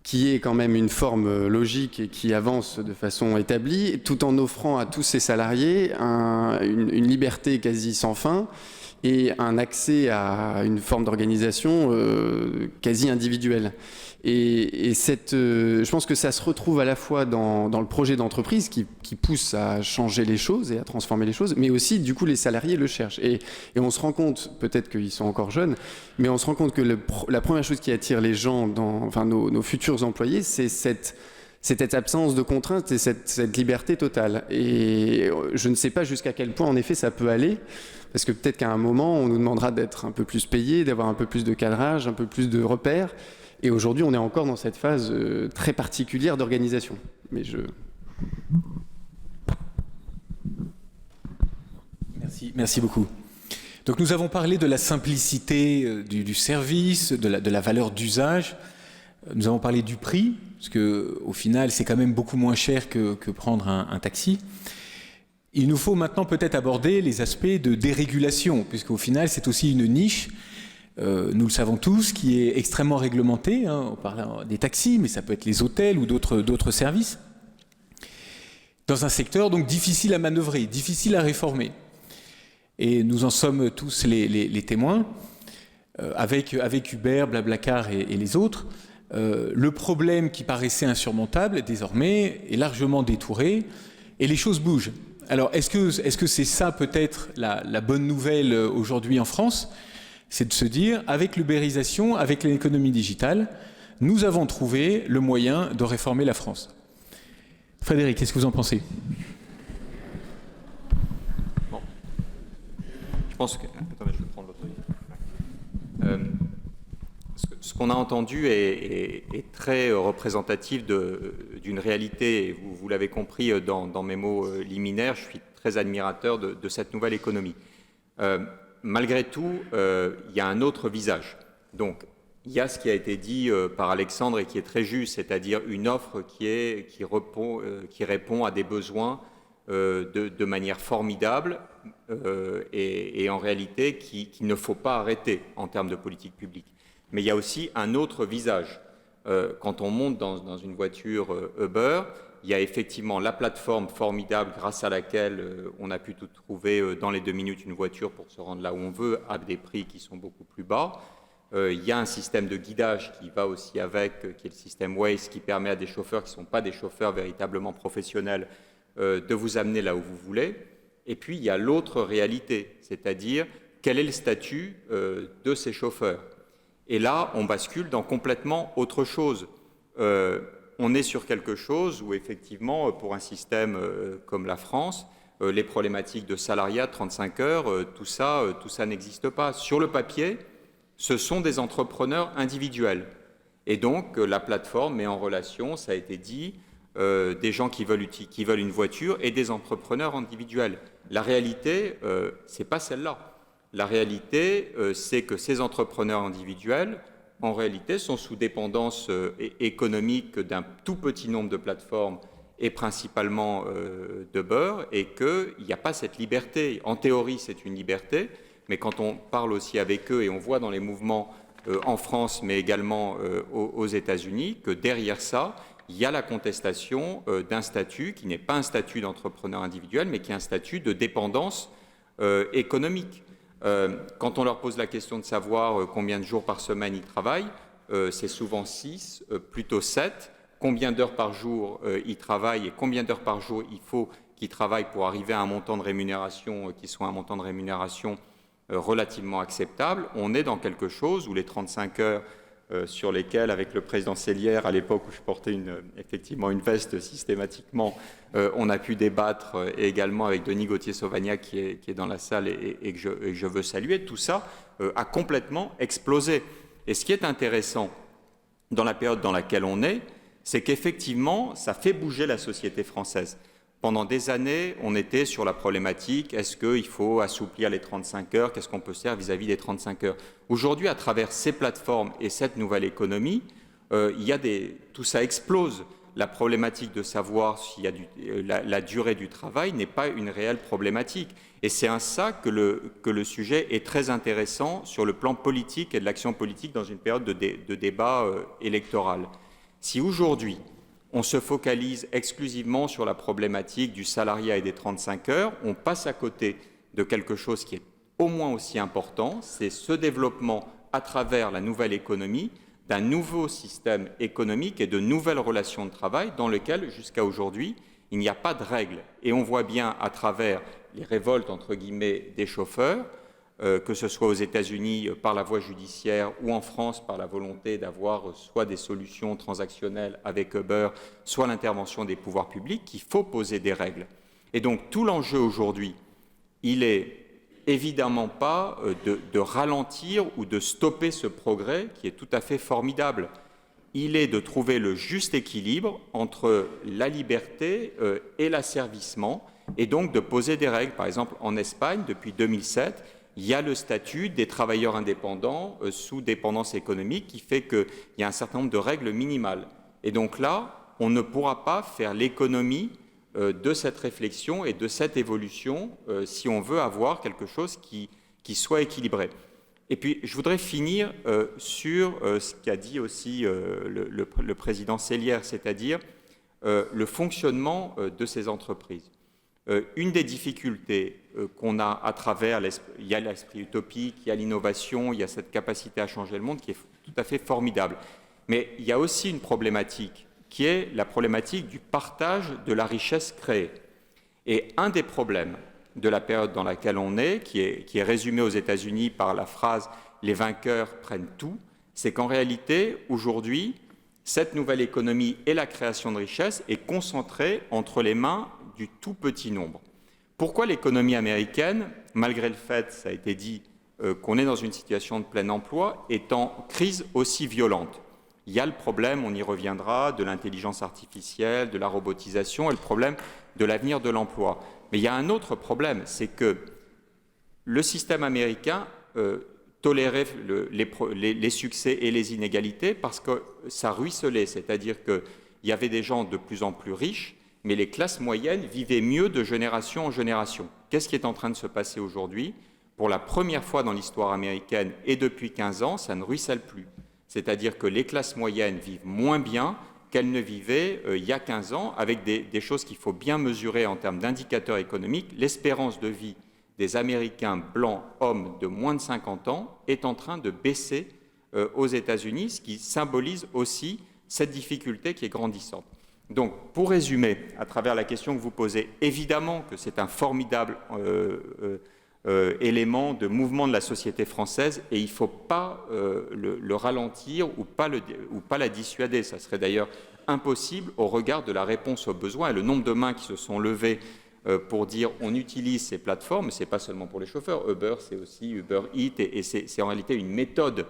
qui est quand même une forme logique et qui avance de façon établie, tout en offrant à tous ses salariés une liberté quasi sans fin et un accès à une forme d'organisation quasi individuelle. Et je pense que ça se retrouve à la fois dans le projet d'entreprise qui pousse à changer les choses et à transformer les choses, mais aussi, du coup, les salariés le cherchent. Et on se rend compte, peut-être qu'ils sont encore jeunes, mais on se rend compte que la première chose qui attire les gens, nos futurs employés, c'est cette absence de contrainte et cette liberté totale. Et je ne sais pas jusqu'à quel point, en effet, ça peut aller, parce que peut-être qu'à un moment, on nous demandera d'être un peu plus payés, d'avoir un peu plus de cadrage, un peu plus de repères. Et aujourd'hui, on est encore dans cette phase très particulière d'organisation. Mais Merci beaucoup. Donc nous avons parlé de la simplicité du service, de la valeur d'usage. Nous avons parlé du prix, parce qu'au final, c'est quand même beaucoup moins cher que prendre un taxi. Il nous faut maintenant peut-être aborder les aspects de dérégulation, puisqu'au final, c'est aussi une niche. Nous le savons tous, qui est extrêmement réglementé. On parle des taxis, mais ça peut être les hôtels ou d'autres services. Dans un secteur donc difficile à manœuvrer, difficile à réformer. Et nous en sommes tous les témoins. Avec Uber, Blablacar et les autres, le problème qui paraissait insurmontable, désormais, est largement détouré et les choses bougent. Alors, est-ce que c'est ça peut-être la bonne nouvelle aujourd'hui en France ? C'est de se dire, avec l'ubérisation, avec l'économie digitale, nous avons trouvé le moyen de réformer la France. Frédéric, qu'est-ce que vous en pensez ? Bon. Je pense que... Attendez, je vais prendre l'autre. Ce qu'on a entendu est très représentatif d'une réalité. Vous l'avez compris dans mes mots liminaires, je suis très admirateur de cette nouvelle économie. Malgré tout, il y a un autre visage. Donc, il y a ce qui a été dit par Alexandre et qui est très juste, c'est-à-dire une offre qui répond à des besoins de manière formidable et en réalité qu'il ne faut pas arrêter en termes de politique publique. Mais il y a aussi un autre visage. Quand on monte dans une voiture Uber, il y a effectivement la plateforme formidable grâce à laquelle on a pu tout trouver dans les 2 minutes une voiture pour se rendre là où on veut à des prix qui sont beaucoup plus bas. Il y a un système de guidage qui va aussi avec, qui est le système Waze, qui permet à des chauffeurs qui ne sont pas des chauffeurs véritablement professionnels de vous amener là où vous voulez. Et puis, il y a l'autre réalité, c'est-à-dire quel est le statut de ces chauffeurs. Et là, on bascule dans complètement autre chose. On est sur quelque chose où, effectivement, pour un système comme la France, les problématiques de salariat, 35 heures, tout ça n'existe pas. Sur le papier, ce sont des entrepreneurs individuels. Et donc, la plateforme met en relation, ça a été dit, des gens qui veulent une voiture et des entrepreneurs individuels. La réalité, ce n'est pas celle-là. La réalité, c'est que ces entrepreneurs individuels, en réalité, sont sous dépendance économique d'un tout petit nombre de plateformes et principalement d'Uber, et qu'il n'y a pas cette liberté. En théorie, c'est une liberté, mais quand on parle aussi avec eux, et on voit dans les mouvements en France, mais également aux États-Unis, que derrière ça, il y a la contestation d'un statut qui n'est pas un statut d'entrepreneur individuel, mais qui est un statut de dépendance économique. Quand on leur pose la question de savoir combien de jours par semaine ils travaillent, c'est souvent 6, plutôt 7. Combien d'heures par jour ils travaillent et combien d'heures par jour il faut qu'ils travaillent pour arriver à un montant de rémunération qui soit un montant de rémunération relativement acceptable. On est dans quelque chose où les 35 heures sur lesquelles, avec le président Sellière, à l'époque où je portais effectivement une veste systématiquement, on a pu débattre, et également avec Denis Gauthier-Sauvagnat qui est dans la salle et que je veux saluer, tout ça a complètement explosé. Et ce qui est intéressant dans la période dans laquelle on est, c'est qu'effectivement, ça fait bouger la société française. Pendant des années, on était sur la problématique, est-ce qu'il faut assouplir les 35 heures, qu'est-ce qu'on peut faire vis-à-vis des 35 heures. Aujourd'hui, à travers ces plateformes et cette nouvelle économie, tout ça explose. La problématique de savoir s'il y a la durée du travail n'est pas une réelle problématique. Et c'est en ça que le sujet est très intéressant sur le plan politique et de l'action politique dans une période de débat électoral. Si aujourd'hui, on se focalise exclusivement sur la problématique du salariat et des 35 heures, on passe à côté de quelque chose qui est au moins aussi important, c'est ce développement à travers la nouvelle économie, d'un nouveau système économique et de nouvelles relations de travail dans lesquelles, jusqu'à aujourd'hui, il n'y a pas de règles. Et on voit bien à travers les révoltes, entre guillemets, des chauffeurs, que ce soit aux États-Unis par la voie judiciaire ou en France par la volonté d'avoir soit des solutions transactionnelles avec Uber, soit l'intervention des pouvoirs publics, qu'il faut poser des règles. Et donc tout l'enjeu aujourd'hui, il est évidemment pas de ralentir ou de stopper ce progrès qui est tout à fait formidable. Il est de trouver le juste équilibre entre la liberté et l'asservissement, et donc de poser des règles. Par exemple, en Espagne, depuis 2007, il y a le statut des travailleurs indépendants sous dépendance économique qui fait qu'il y a un certain nombre de règles minimales. Et donc là, on ne pourra pas faire l'économie de cette réflexion et de cette évolution si on veut avoir quelque chose qui soit équilibré. Et puis, je voudrais finir sur ce qu'a dit aussi le président Sellière, c'est-à-dire le fonctionnement de ces entreprises. Une des difficultés qu'on a à travers, il y a l'esprit utopique, il y a l'innovation, il y a cette capacité à changer le monde qui est tout à fait formidable. Mais il y a aussi une problématique qui est la problématique du partage de la richesse créée. Et un des problèmes de la période dans laquelle on est, qui est résumé aux États-Unis par la phrase « les vainqueurs prennent tout », c'est qu'en réalité, aujourd'hui, cette nouvelle économie et la création de richesse est concentrée entre les mains du tout petit nombre. Pourquoi l'économie américaine, malgré le fait, ça a été dit, qu'on est dans une situation de plein emploi, est en crise aussi violente? Il y a le problème, on y reviendra, de l'intelligence artificielle, de la robotisation et le problème de l'avenir de l'emploi. Mais il y a un autre problème, c'est que le système américain tolérait les succès et les inégalités parce que ça ruisselait, c'est-à-dire qu'il y avait des gens de plus en plus riches, mais les classes moyennes vivaient mieux de génération en génération. Qu'est-ce qui est en train de se passer aujourd'hui? Pour la première fois dans l'histoire américaine et depuis 15 ans, ça ne ruisselle plus. C'est-à-dire que les classes moyennes vivent moins bien qu'elle ne vivait il y a 15 ans, avec des choses qu'il faut bien mesurer en termes d'indicateurs économiques. L'espérance de vie des Américains blancs hommes de moins de 50 ans est en train de baisser aux États-Unis, ce qui symbolise aussi cette difficulté qui est grandissante. Donc, pour résumer, à travers la question que vous posez, évidemment que c'est un formidable élément de mouvement de la société française et il ne faut pas le ralentir ou pas la dissuader. Ça serait d'ailleurs impossible au regard de la réponse aux besoins et le nombre de mains qui se sont levées pour dire on utilise ces plateformes, ce n'est pas seulement pour les chauffeurs, Uber c'est aussi Uber Eats et c'est en réalité une méthode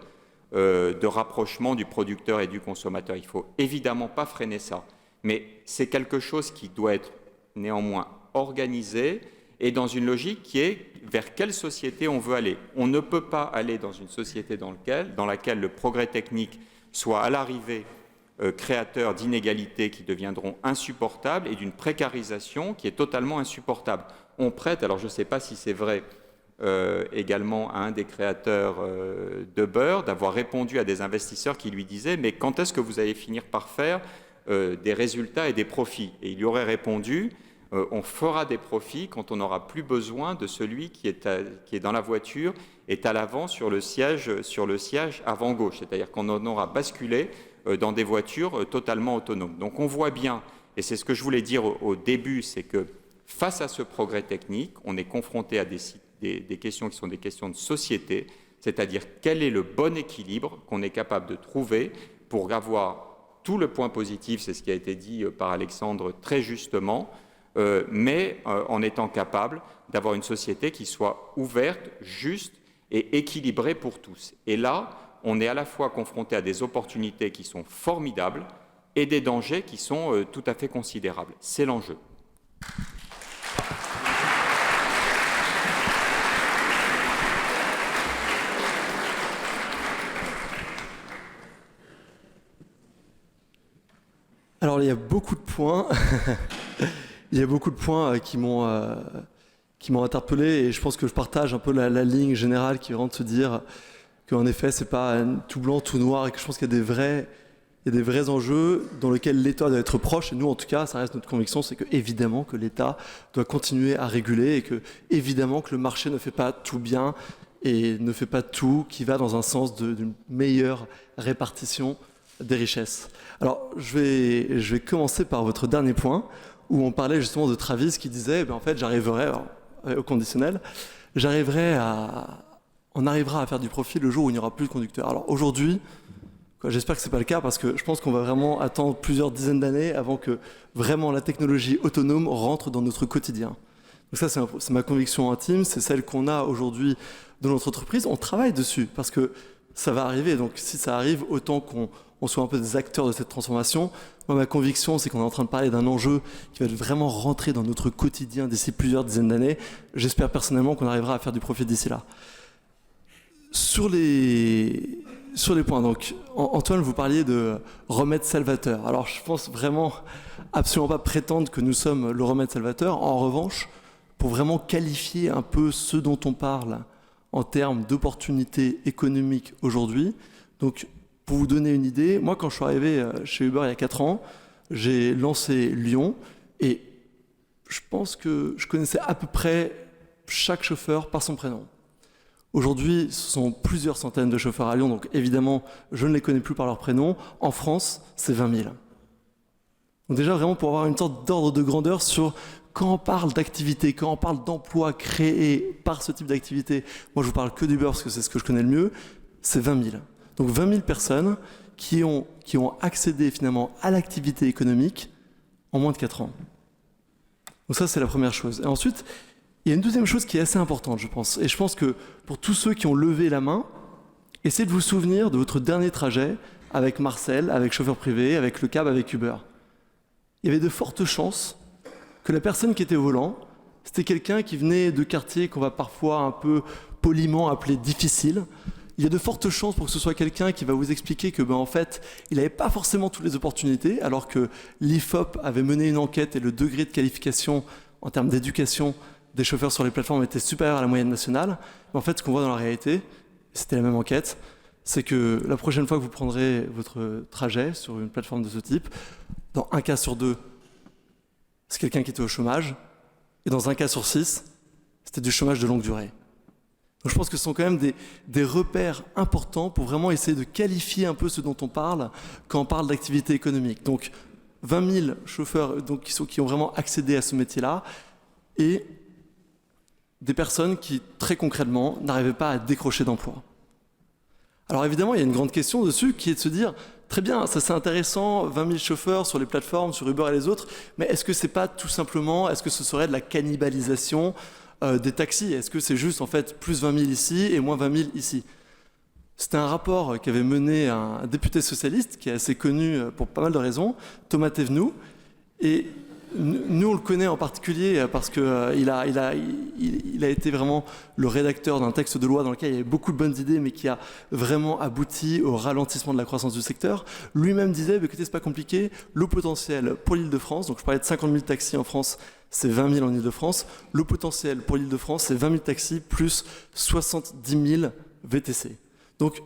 de rapprochement du producteur et du consommateur. Il ne faut évidemment pas freiner ça, mais c'est quelque chose qui doit être néanmoins organisé et dans une logique qui est vers quelle société on veut aller. On ne peut pas aller dans une société dans laquelle le progrès technique soit à l'arrivée créateur d'inégalités qui deviendront insupportables et d'une précarisation qui est totalement insupportable. On prête, alors je ne sais pas si c'est vrai également à un des créateurs d'Uber, d'avoir répondu à des investisseurs qui lui disaient « mais quand est-ce que vous allez finir par faire des résultats et des profits ?» Et il lui aurait répondu on fera des profits quand on n'aura plus besoin de celui qui est dans la voiture, est à l'avant sur le siège avant gauche, c'est-à-dire qu'on en aura basculé dans des voitures totalement autonomes. Donc on voit bien, et c'est ce que je voulais dire au début, c'est que face à ce progrès technique, on est confronté à des questions qui sont des questions de société, c'est-à-dire quel est le bon équilibre qu'on est capable de trouver pour avoir tout le point positif, c'est ce qui a été dit par Alexandre très justement, mais en étant capable d'avoir une société qui soit ouverte, juste et équilibrée pour tous. Et là, on est à la fois confronté à des opportunités qui sont formidables et des dangers qui sont tout à fait considérables. C'est l'enjeu. Alors, il y a beaucoup de points. Il y a beaucoup de points qui m'ont interpellé et je pense que je partage un peu la ligne générale qui est vraiment de se dire qu'en effet, c'est pas tout blanc, tout noir et que je pense qu'il y a des vrais enjeux dans lesquels l'État doit être proche. Et nous, en tout cas, ça reste notre conviction, c'est que évidemment que l'État doit continuer à réguler et que évidemment que le marché ne fait pas tout bien et ne fait pas tout qui va dans un sens d'une meilleure répartition des richesses. Alors, je vais commencer par votre dernier point, où on parlait justement de Travis qui disait, en fait, j'arriverai, au conditionnel, on arrivera à faire du profit le jour où il n'y aura plus de conducteurs. Alors aujourd'hui, j'espère que ce n'est pas le cas, parce que je pense qu'on va vraiment attendre plusieurs dizaines d'années avant que vraiment la technologie autonome rentre dans notre quotidien. Donc ça, c'est ma conviction intime, c'est celle qu'on a aujourd'hui dans notre entreprise. On travaille dessus, parce que ça va arriver. Donc si ça arrive, autant qu'on soit un peu des acteurs de cette transformation. Moi, ma conviction, c'est qu'on est en train de parler d'un enjeu qui va vraiment rentrer dans notre quotidien d'ici plusieurs dizaines d'années. J'espère personnellement qu'on arrivera à faire du profit d'ici là. Sur les points, donc, Antoine, vous parliez de remède salvateur. Alors, je pense vraiment absolument pas prétendre que nous sommes le remède salvateur. En revanche, pour vraiment qualifier un peu ce dont on parle en termes d'opportunités économiques aujourd'hui, donc, pour vous donner une idée, moi quand je suis arrivé chez Uber il y a 4 ans, j'ai lancé Lyon et je pense que je connaissais à peu près chaque chauffeur par son prénom. Aujourd'hui, ce sont plusieurs centaines de chauffeurs à Lyon, donc évidemment, je ne les connais plus par leur prénom. En France, c'est 20 000. Donc déjà, vraiment pour avoir une sorte d'ordre de grandeur sur quand on parle d'activité, quand on parle d'emplois créés par ce type d'activité, moi je vous parle que d'Uber parce que c'est ce que je connais le mieux, c'est 20 000. Donc 20 000 personnes qui ont accédé finalement à l'activité économique en moins de 4 ans. Donc ça, c'est la première chose. Et ensuite, il y a une deuxième chose qui est assez importante, je pense. Et je pense que pour tous ceux qui ont levé la main, essayez de vous souvenir de votre dernier trajet avec Marcel, avec chauffeur privé, avec le cab, avec Uber. Il y avait de fortes chances que la personne qui était au volant, c'était quelqu'un qui venait de quartiers qu'on va parfois un peu poliment appeler difficiles. Il y a de fortes chances pour que ce soit quelqu'un qui va vous expliquer que, en fait, il n'avait pas forcément toutes les opportunités, alors que l'IFOP avait mené une enquête et le degré de qualification en termes d'éducation des chauffeurs sur les plateformes était supérieur à la moyenne nationale. Mais en fait, ce qu'on voit dans la réalité, c'était la même enquête, c'est que la prochaine fois que vous prendrez votre trajet sur une plateforme de ce type, dans un cas sur 2, c'est quelqu'un qui était au chômage, et dans un cas sur 6, c'était du chômage de longue durée. Donc je pense que ce sont quand même des repères importants pour vraiment essayer de qualifier un peu ce dont on parle quand on parle d'activité économique. Donc 20 000 chauffeurs donc, qui ont vraiment accédé à ce métier-là, et des personnes qui, très concrètement, n'arrivaient pas à décrocher d'emploi. Alors évidemment, il y a une grande question dessus qui est de se dire, très bien, ça c'est intéressant, 20 000 chauffeurs sur les plateformes, sur Uber et les autres, mais est-ce que c'est pas tout simplement, est-ce que ce serait de la cannibalisation des taxis? Est-ce que c'est juste en fait plus 20 000 ici et moins 20 000 ici? C'était un rapport qu'avait mené un député socialiste qui est assez connu pour pas mal de raisons, Thomas Thévenoud, et nous on le connaît en particulier parce qu'il a été vraiment le rédacteur d'un texte de loi dans lequel il y avait beaucoup de bonnes idées mais qui a vraiment abouti au ralentissement de la croissance du secteur. Lui-même disait, écoutez, c'est pas compliqué, le potentiel pour l'Île-de-France, donc je parlais de 50 000 taxis en France, c'est 20 000 en Île-de-France, le potentiel pour l'Île-de-France c'est 20 000 taxis plus 70 000 VTC. Donc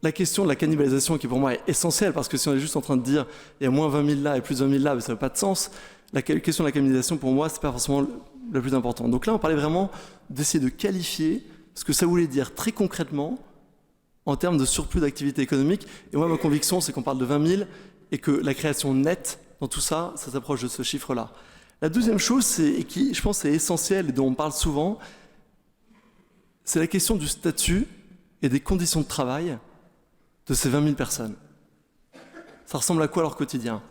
la question de la cannibalisation qui pour moi est essentielle parce que si on est juste en train de dire il y a moins 20 000 là et plus 20 000 là, ça n'a pas de sens. La question de la cannibalisation, pour moi, c'est pas forcément le plus important. Donc là, on parlait vraiment d'essayer de qualifier ce que ça voulait dire très concrètement en termes de surplus d'activité économique. Et moi, ma conviction, c'est qu'on parle de 20 000 et que la création nette dans tout ça, ça s'approche de ce chiffre-là. La deuxième chose, et qui, je pense, est essentielle et dont on parle souvent, c'est la question du statut et des conditions de travail de ces 20 000 personnes. Ça ressemble à quoi leur quotidien ?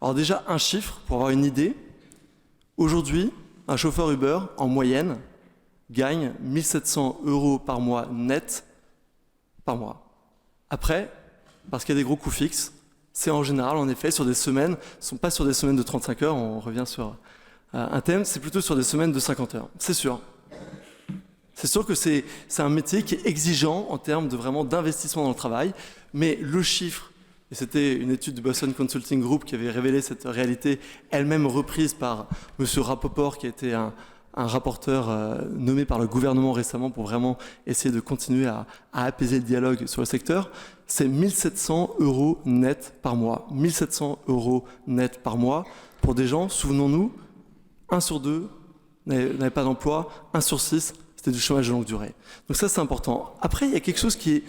Alors déjà, un chiffre, pour avoir une idée. Aujourd'hui, un chauffeur Uber, en moyenne, gagne 1 700 € par mois net par mois. Après, parce qu'il y a des gros coûts fixes, c'est en général, en effet, sur des semaines, ce ne sont pas sur des semaines de 35 heures, on revient sur un thème, c'est plutôt sur des semaines de 50 heures. C'est sûr. C'est sûr que c'est un métier qui est exigeant en termes de vraiment d'investissement dans le travail, mais le chiffre, et c'était une étude du Boston Consulting Group qui avait révélé cette réalité, elle-même reprise par M. Rapoport, qui a été un rapporteur nommé par le gouvernement récemment pour vraiment essayer de continuer à apaiser le dialogue sur le secteur, c'est 1 700 € net par mois. 1 700 € net par mois pour des gens, souvenons-nous, 1 sur 2 n'avait pas d'emploi, 1 sur 6, c'était du chômage de longue durée. Donc ça, c'est important. Après, il y a quelque chose qui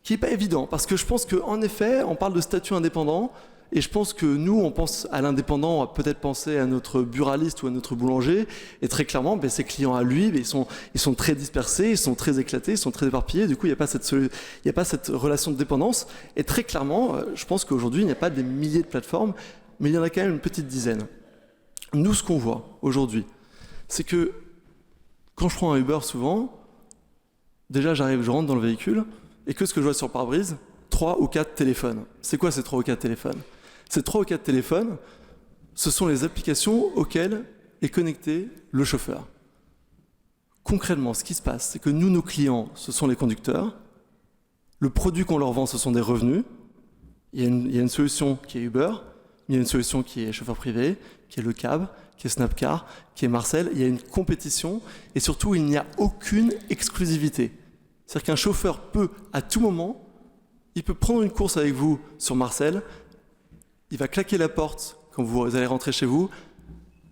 est pas évident, parce que je pense qu'en effet, on parle de statut indépendant, et je pense que nous, on pense à l'indépendant, on va peut-être penser à notre buraliste ou à notre boulanger, et très clairement, ses clients à lui, ils sont très dispersés, ils sont très éclatés, ils sont très éparpillés, du coup, il n'y a pas cette relation de dépendance, et très clairement, je pense qu'aujourd'hui, il n'y a pas des milliers de plateformes, mais il y en a quand même une petite dizaine. Nous, ce qu'on voit aujourd'hui, c'est que quand je prends un Uber souvent, déjà je rentre dans le véhicule, et que ce que je vois sur le pare-brise, 3 ou 4 téléphones. C'est quoi ces 3 ou 4 téléphones? Ces 3 ou 4 téléphones, ce sont les applications auxquelles est connecté le chauffeur. Concrètement, ce qui se passe, c'est que nous, nos clients, ce sont les conducteurs. Le produit qu'on leur vend, ce sont des revenus. Il y a une solution qui est Uber, il y a une solution qui est chauffeur privé, qui est le cab, qui est Snapcar, qui est Marcel. Il y a une compétition et surtout, il n'y a aucune exclusivité. C'est-à-dire qu'un chauffeur peut, à tout moment, il peut prendre une course avec vous sur Marcel, il va claquer la porte quand vous allez rentrer chez vous,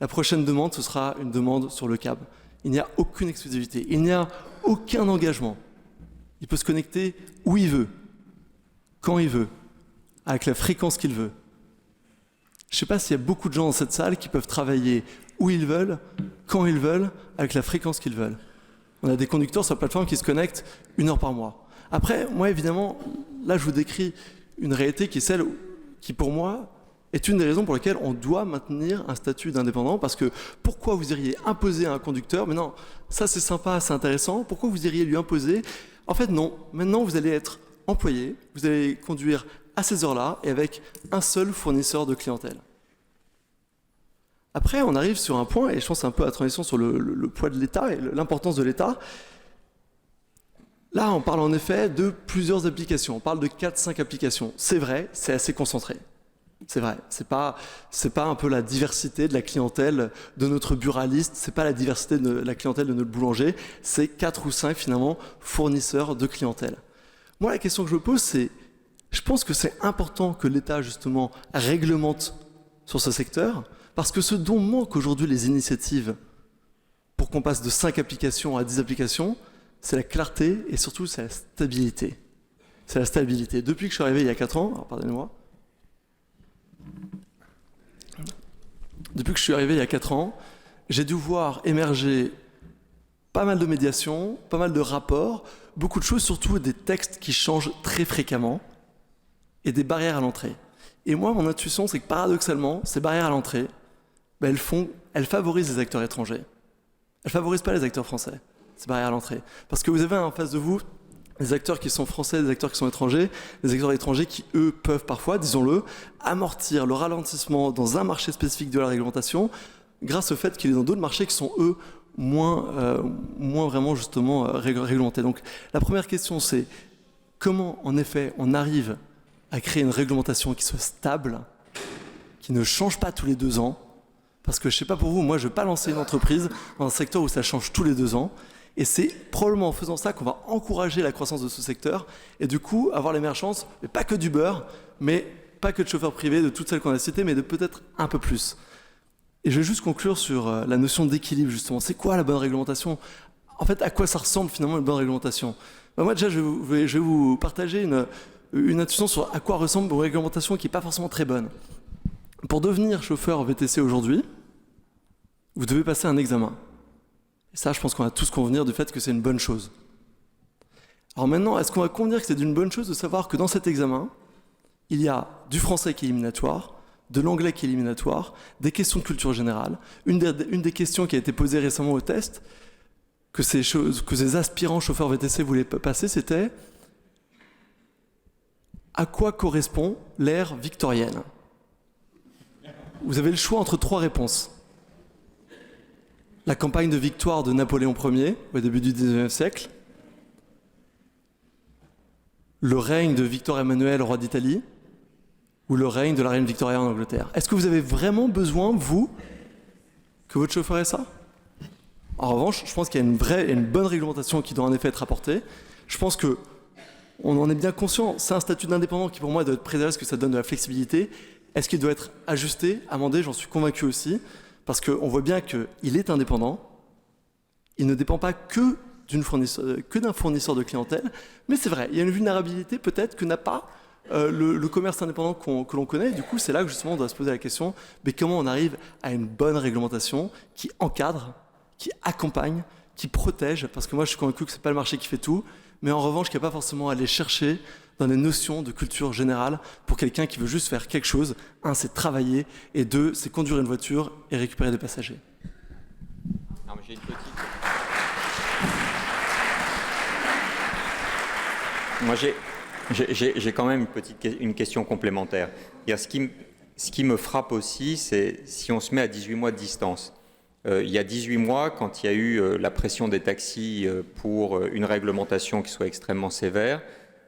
la prochaine demande, ce sera une demande sur le cab. Il n'y a aucune exclusivité, il n'y a aucun engagement. Il peut se connecter où il veut, quand il veut, avec la fréquence qu'il veut. Je ne sais pas s'il y a beaucoup de gens dans cette salle qui peuvent travailler où ils veulent, quand ils veulent, avec la fréquence qu'ils veulent. On a des conducteurs sur la plateforme qui se connectent 1 heure par mois. Après, moi, évidemment, là, je vous décris une réalité qui est celle qui, pour moi, est une des raisons pour lesquelles on doit maintenir un statut d'indépendant. Parce que pourquoi vous iriez imposer à un conducteur, mais non, ça c'est sympa, c'est intéressant, pourquoi vous iriez lui imposer? En fait, non. Maintenant, vous allez être employé, vous allez conduire à ces heures-là et avec un seul fournisseur de clientèle. Après, on arrive sur un point, et je pense un peu à la transition sur le poids de l'État et l'importance de l'État. Là, on parle en effet de plusieurs applications. On parle de 4-5 applications. C'est vrai, c'est assez concentré. C'est vrai. C'est pas un peu la diversité de la clientèle de notre buraliste. C'est pas la diversité de la clientèle de notre boulanger. C'est 4 ou 5 finalement fournisseurs de clientèle. Moi, la question que je me pose, c'est, je pense que c'est important que l'État, justement, réglemente sur ce secteur, parce que ce dont manquent aujourd'hui les initiatives pour qu'on passe de 5 applications à 10 applications, c'est la clarté et surtout c'est la stabilité. C'est la stabilité. Depuis que je suis arrivé il y a 4 ans, alors pardonnez-moi, depuis que je suis arrivé il y a 4 ans, j'ai dû voir émerger pas mal de médiations, pas mal de rapports, beaucoup de choses, surtout des textes qui changent très fréquemment et des barrières à l'entrée. Et moi, mon intuition, c'est que paradoxalement, ces barrières à l'entrée, ben, elles favorisent les acteurs étrangers. Elles ne favorisent pas les acteurs français, ces barrières à l'entrée. Parce que vous avez en face de vous des acteurs qui sont français, des acteurs qui sont étrangers, des acteurs étrangers qui, eux, peuvent parfois, disons-le, amortir le ralentissement dans un marché spécifique de la réglementation grâce au fait qu'il est dans d'autres marchés qui sont, eux, moins vraiment, justement, réglementés. Donc, la première question, c'est comment, en effet, on arrive à créer une réglementation qui soit stable, qui ne change pas tous les 2 ans. Parce que je ne sais pas pour vous, moi je ne vais pas lancer une entreprise dans un secteur où ça change tous les 2 ans. Et c'est probablement en faisant ça qu'on va encourager la croissance de ce secteur et du coup avoir l'émergence, mais pas que d'Uber, mais pas que de chauffeurs privés, de toutes celles qu'on a citées, mais de peut-être un peu plus. Et je vais juste conclure sur la notion d'équilibre justement. C'est quoi la bonne réglementation? En fait, à quoi ça ressemble finalement une bonne réglementation? Moi déjà, je vais vous partager une intuition sur à quoi ressemble une réglementation qui n'est pas forcément très bonne. Pour devenir chauffeur VTC aujourd'hui, vous devez passer un examen. Et ça, je pense qu'on va tous convenir du fait que c'est une bonne chose. Alors maintenant, est-ce qu'on va convenir que c'est une bonne chose de savoir que dans cet examen, il y a du français qui est éliminatoire, de l'anglais qui est éliminatoire, des questions de culture générale. Une des questions qui a été posée récemment au test, que ces aspirants chauffeurs VTC voulaient passer, c'était à quoi correspond l'ère victorienne? Vous avez le choix entre 3 réponses. La campagne de victoire de Napoléon Ier au début du XIXe siècle, le règne de Victor Emmanuel, roi d'Italie, ou le règne de la reine Victoria en Angleterre. Est-ce que vous avez vraiment besoin, vous, que votre chauffeur ait ça? En revanche, je pense qu'il y a une bonne réglementation qui doit en effet être apportée. Je pense que on en est bien conscient. C'est un statut d'indépendant qui, pour moi, doit être préservé parce que ça donne de la flexibilité. Est-ce qu'il doit être ajusté, amendé? J'en suis convaincu aussi. Parce qu'on voit bien qu'il est indépendant, il ne dépend pas que d'un fournisseur de clientèle, mais c'est vrai, il y a une vulnérabilité peut-être que n'a pas le commerce indépendant que l'on connaît. Et du coup, c'est là que justement on doit se poser la question, mais comment on arrive à une bonne réglementation qui encadre, qui accompagne, qui protège, parce que moi je suis convaincu que ce n'est pas le marché qui fait tout, mais en revanche qu'il n'y a pas forcément à aller chercher dans des notions de culture générale pour quelqu'un qui veut juste faire quelque chose. 1, c'est travailler, et 2, c'est conduire une voiture et récupérer des passagers. Non, mais j'ai une petite... Moi, j'ai quand même une question complémentaire. Ce qui me frappe aussi, c'est si on se met à 18 mois de distance. Il y a 18 mois, quand il y a eu la pression des taxis pour une réglementation qui soit extrêmement sévère,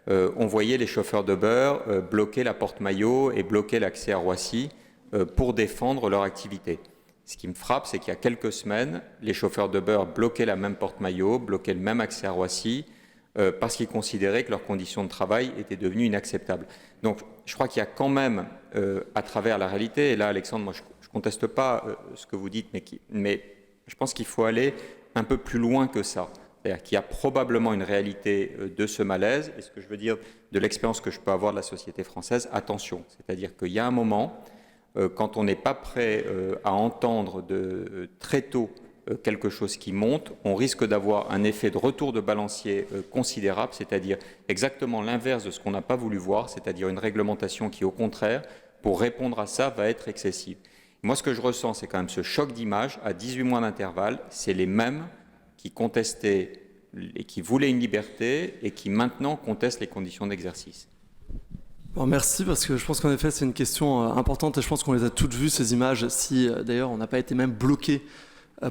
on voyait les chauffeurs d'Uber bloquer la porte Maillot et bloquer l'accès à Roissy pour défendre leur activité. Ce qui me frappe, c'est qu'il y a quelques semaines, les chauffeurs d'Uber bloquaient la même porte Maillot, bloquaient le même accès à Roissy, parce qu'ils considéraient que leurs conditions de travail étaient devenues inacceptables. Donc je crois qu'il y a quand même, à travers la réalité, et là Alexandre, moi je ne conteste pas ce que vous dites, mais je pense qu'il faut aller un peu plus loin que ça. C'est-à-dire qu'il y a probablement une réalité de ce malaise, et ce que je veux dire de l'expérience que je peux avoir de la société française, attention. C'est-à-dire qu'il y a un moment, quand on n'est pas prêt à entendre très tôt quelque chose qui monte, on risque d'avoir un effet de retour de balancier considérable, c'est-à-dire exactement l'inverse de ce qu'on n'a pas voulu voir, c'est-à-dire une réglementation qui, au contraire, pour répondre à ça, va être excessive. Moi, ce que je ressens, c'est quand même ce choc d'image à 18 mois d'intervalle, c'est les mêmes qui contestaient et qui voulaient une liberté et qui maintenant contestent les conditions d'exercice. Bon, merci, parce que je pense qu'en effet c'est une question importante et je pense qu'on les a toutes vues ces images, si d'ailleurs on n'a pas été même bloqué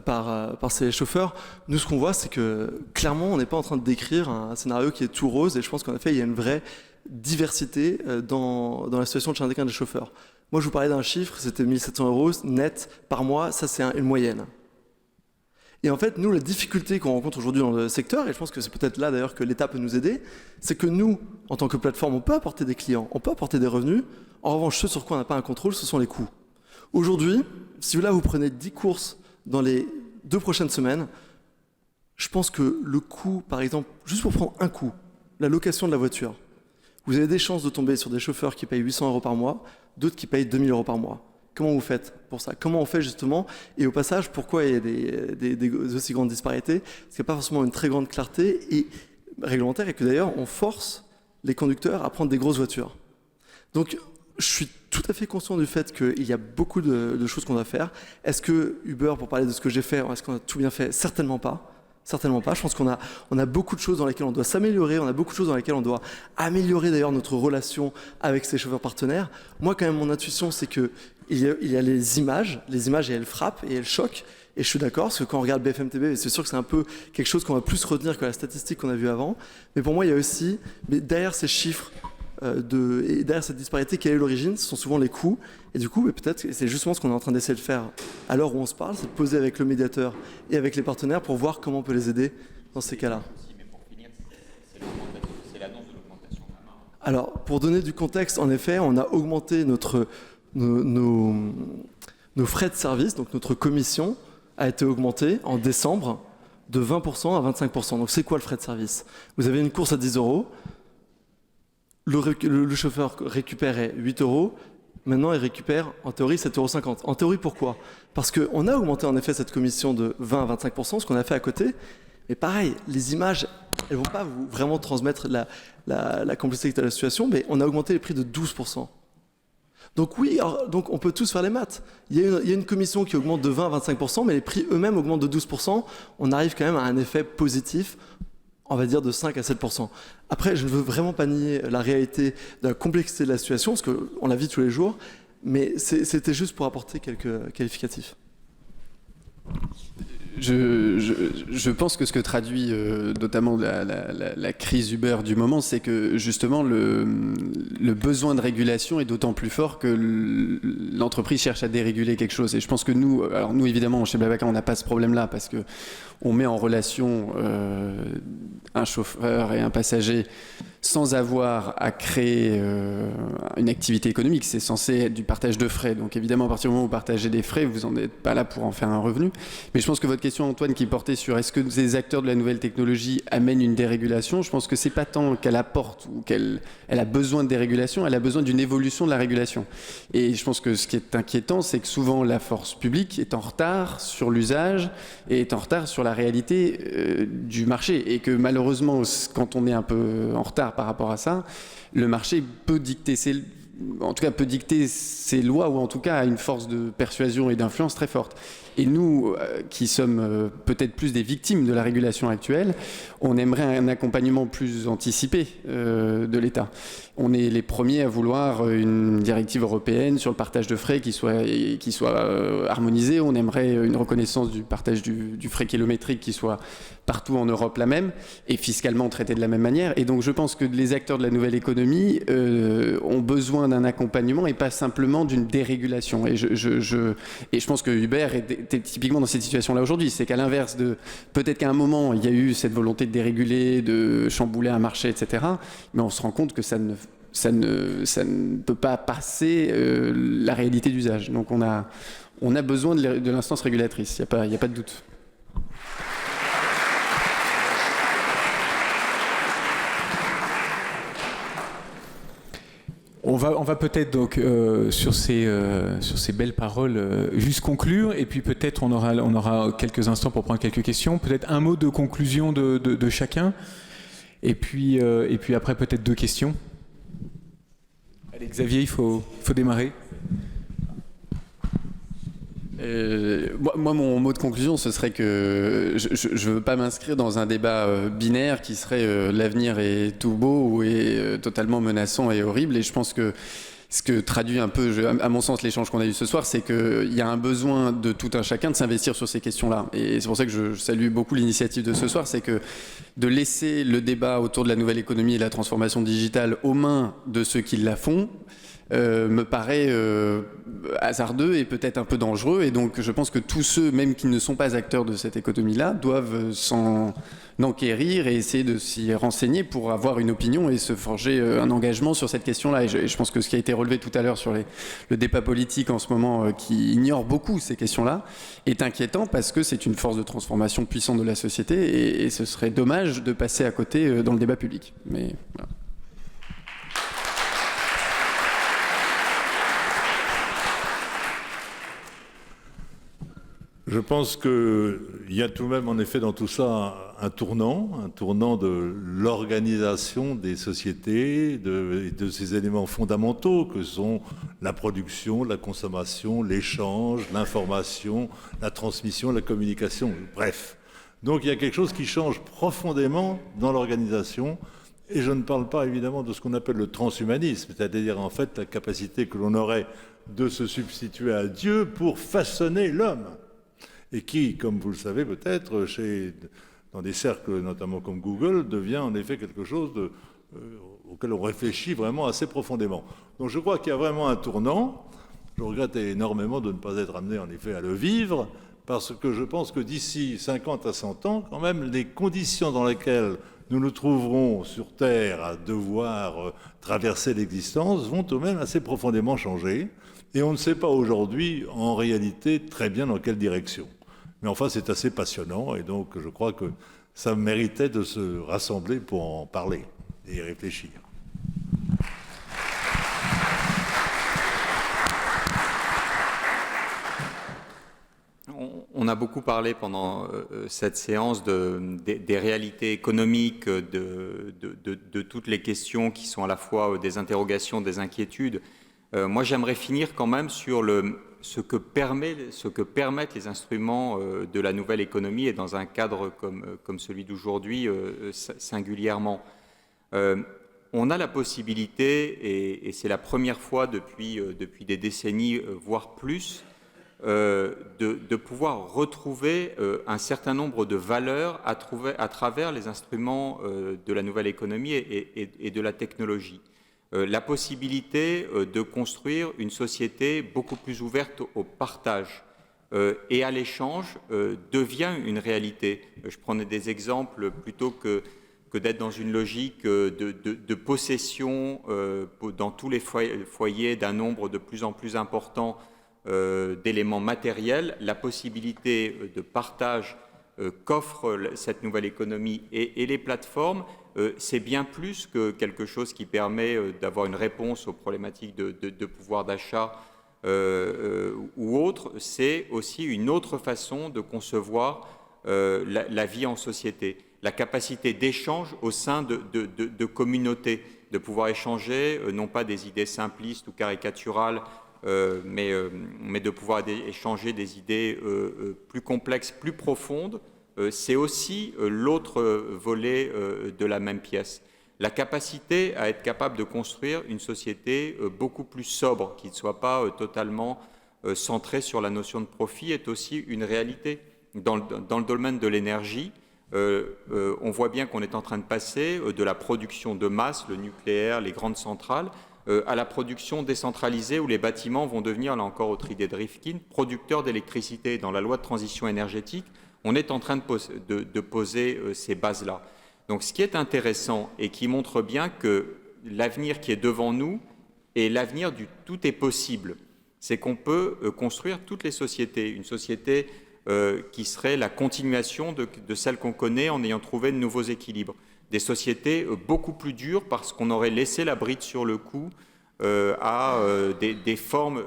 par ces chauffeurs. Nous, ce qu'on voit, c'est que clairement on n'est pas en train de décrire un scénario qui est tout rose, et je pense qu'en effet il y a une vraie diversité dans la situation de chacun des chauffeurs. Moi je vous parlais d'un chiffre, c'était 1 700 € net par mois, ça c'est une moyenne. Et en fait, nous, la difficulté qu'on rencontre aujourd'hui dans le secteur, et je pense que c'est peut-être là d'ailleurs que l'État peut nous aider, c'est que nous, en tant que plateforme, on peut apporter des clients, on peut apporter des revenus. En revanche, ce sur quoi on n'a pas un contrôle, ce sont les coûts. Aujourd'hui, si là vous prenez 10 courses dans les 2 prochaines semaines, je pense que le coût, par exemple, juste pour prendre un coût, la location de la voiture, vous avez des chances de tomber sur des chauffeurs qui payent 800 € par mois, d'autres qui payent 2000 € par mois. Comment vous faites pour ça? Comment on fait justement? Et au passage, pourquoi il y a des aussi grandes disparités? Parce qu'il n'y a pas forcément une très grande clarté et réglementaire, et que d'ailleurs on force les conducteurs à prendre des grosses voitures. Donc je suis tout à fait conscient du fait qu'il y a beaucoup de choses qu'on doit faire. Est-ce que Uber, pour parler de ce que j'ai fait, est-ce qu'on a tout bien fait? Certainement pas. Certainement pas. Je pense qu'on a beaucoup de choses dans lesquelles on doit s'améliorer, on a beaucoup de choses dans lesquelles on doit améliorer d'ailleurs notre relation avec ces chauffeurs partenaires. Moi, quand même, mon intuition, c'est qu'il y a les images, et elles frappent et elles choquent. Et je suis d'accord, parce que quand on regarde BFM TV, c'est sûr que c'est un peu quelque chose qu'on va plus retenir que la statistique qu'on a vue avant. Mais pour moi, il y a aussi, derrière ces chiffres, et derrière cette disparité, quelle est l'origine? Ce sont souvent les coûts. Et du coup, peut-être, c'est justement ce qu'on est en train d'essayer de faire à l'heure où on se parle, c'est de poser avec le médiateur et avec les partenaires pour voir comment on peut les aider dans ces cas-là. Alors, pour donner du contexte, en effet, on a augmenté nos frais de service, donc notre commission a été augmentée en décembre de 20% à 25%. Donc c'est quoi le frais de service? Vous avez une course à 10 €. Le chauffeur récupérait 8 €, maintenant il récupère en théorie 7,50 €. En théorie, pourquoi? Parce qu'on a augmenté en effet cette commission de 20 à 25%, ce qu'on a fait à côté. Mais pareil, les images, elles ne vont pas vous vraiment transmettre la complexité de la situation, mais on a augmenté les prix de 12%. Donc oui, donc on peut tous faire les maths. Il y a une commission qui augmente de 20 à 25%, mais les prix eux-mêmes augmentent de 12%. On arrive quand même à un effet positif, on va dire de 5 à 7%. Après, je ne veux vraiment pas nier la réalité de la complexité de la situation, parce qu'on la vit tous les jours, mais c'était juste pour apporter quelques qualificatifs. Je pense que ce que traduit notamment la crise Uber du moment, c'est que justement le besoin de régulation est d'autant plus fort que l'entreprise cherche à déréguler quelque chose. Et je pense que nous évidemment chez Blablacar, on n'a pas ce problème-là parce que on met en relation un chauffeur et un passager sans avoir à créer une activité économique. C'est censé être du partage de frais. Donc évidemment, à partir du moment où vous partagez des frais, vous n'en êtes pas là pour en faire un revenu. Mais je pense que votre question, Antoine, qui portait sur est-ce que les acteurs de la nouvelle technologie amènent une dérégulation, je pense que c'est pas tant qu'elle apporte ou qu'elle a besoin de dérégulation, elle a besoin d'une évolution de la régulation. Et je pense que ce qui est inquiétant, c'est que souvent la force publique est en retard sur l'usage et est en retard sur la réalité du marché. Et que malheureusement, quand on est un peu en retard par rapport à ça, le marché peut dicter ses lois, ou en tout cas a une force de persuasion et d'influence très forte. Et nous, qui sommes peut-être plus des victimes de la régulation actuelle, on aimerait un accompagnement plus anticipé de l'État. On est les premiers à vouloir une directive européenne sur le partage de frais qui soit harmonisée. On aimerait une reconnaissance du partage du frais kilométrique qui soit partout en Europe la même et fiscalement traité de la même manière. Et donc je pense que les acteurs de la nouvelle économie ont besoin d'un accompagnement et pas simplement d'une dérégulation. Et je pense que Uber est typiquement dans cette situation-là aujourd'hui. C'est qu'à l'inverse peut-être qu'à un moment, il y a eu cette volonté de déréguler, de chambouler un marché, etc. Mais on se rend compte que ça ne peut pas passer la réalité d'usage. Donc on a besoin de l'instance régulatrice, il n'y a pas de doute. On va peut-être donc sur ces belles paroles juste conclure, et puis peut-être on aura quelques instants pour prendre quelques questions. Peut-être un mot de conclusion de chacun, et puis après peut-être 2 questions. Allez Xavier, il faut démarrer. Moi, mon mot de conclusion, ce serait que je ne veux pas m'inscrire dans un débat binaire qui serait l'avenir est tout beau ou est totalement menaçant et horrible. Et je pense que ce que traduit un peu, à mon sens, l'échange qu'on a eu ce soir, c'est qu'il y a un besoin de tout un chacun de s'investir sur ces questions-là. Et c'est pour ça que je salue beaucoup l'initiative de ce soir, c'est que de laisser le débat autour de la nouvelle économie et la transformation digitale aux mains de ceux qui la font, me paraît hasardeux et peut-être un peu dangereux. Et donc je pense que tous ceux, même qui ne sont pas acteurs de cette économie-là, doivent s'en enquérir et essayer de s'y renseigner pour avoir une opinion et se forger un engagement sur cette question-là. Et je pense que ce qui a été relevé tout à l'heure sur le débat politique en ce moment, qui ignore beaucoup ces questions-là, est inquiétant parce que c'est une force de transformation puissante de la société et ce serait dommage de passer à côté dans le débat public. Mais voilà. Je pense qu'il y a tout de même en effet dans tout ça un tournant de l'organisation des sociétés, de ces éléments fondamentaux que sont la production, la consommation, l'échange, l'information, la transmission, la communication, bref. Donc il y a quelque chose qui change profondément dans l'organisation, et je ne parle pas évidemment de ce qu'on appelle le transhumanisme, c'est-à-dire en fait la capacité que l'on aurait de se substituer à Dieu pour façonner l'homme. Et qui, comme vous le savez peut-être, dans des cercles notamment comme Google, devient en effet quelque chose auquel on réfléchit vraiment assez profondément. Donc je crois qu'il y a vraiment un tournant. Je regrette énormément de ne pas être amené en effet à le vivre, parce que je pense que d'ici 50 à 100 ans, quand même, les conditions dans lesquelles nous nous trouverons sur Terre à devoir traverser l'existence vont tout de même assez profondément changer. Et on ne sait pas aujourd'hui, en réalité, très bien dans quelle direction. Mais enfin, c'est assez passionnant, et donc je crois que ça méritait de se rassembler pour en parler et y réfléchir. On a beaucoup parlé pendant cette séance des réalités économiques, de toutes les questions qui sont à la fois des interrogations, des inquiétudes. Moi, j'aimerais finir quand même sur ce que permettent les instruments de la nouvelle économie, et dans un cadre comme celui d'aujourd'hui singulièrement. On a la possibilité, et c'est la première fois depuis des décennies, voire plus, de pouvoir retrouver un certain nombre de valeurs à travers les instruments de la nouvelle économie et de la technologie. La possibilité de construire une société beaucoup plus ouverte au partage et à l'échange devient une réalité. Je prenais des exemples plutôt que d'être dans une logique de possession dans tous les foyers d'un nombre de plus en plus important d'éléments matériels. La possibilité de partage qu'offre cette nouvelle économie et les plateformes, c'est bien plus que quelque chose qui permet d'avoir une réponse aux problématiques de pouvoir d'achat ou autre. C'est aussi une autre façon de concevoir la vie en société. La capacité d'échange au sein de communautés, de pouvoir échanger, non pas des idées simplistes ou caricaturales, mais de pouvoir échanger des idées plus complexes, plus profondes. C'est aussi l'autre volet de la même pièce. La capacité à être capable de construire une société beaucoup plus sobre, qui ne soit pas totalement centrée sur la notion de profit, est aussi une réalité. Dans le domaine de l'énergie, on voit bien qu'on est en train de passer de la production de masse, le nucléaire, les grandes centrales, à la production décentralisée, où les bâtiments vont devenir, là encore au Tridé de Rifkin, producteurs d'électricité. Dans la loi de transition énergétique, on est en train de poser ces bases-là. Donc ce qui est intéressant et qui montre bien que l'avenir qui est devant nous est l'avenir du tout est possible. C'est qu'on peut construire toutes les sociétés. Une société qui serait la continuation de celle qu'on connaît en ayant trouvé de nouveaux équilibres. Des sociétés beaucoup plus dures parce qu'on aurait laissé la bride sur le cou à des formes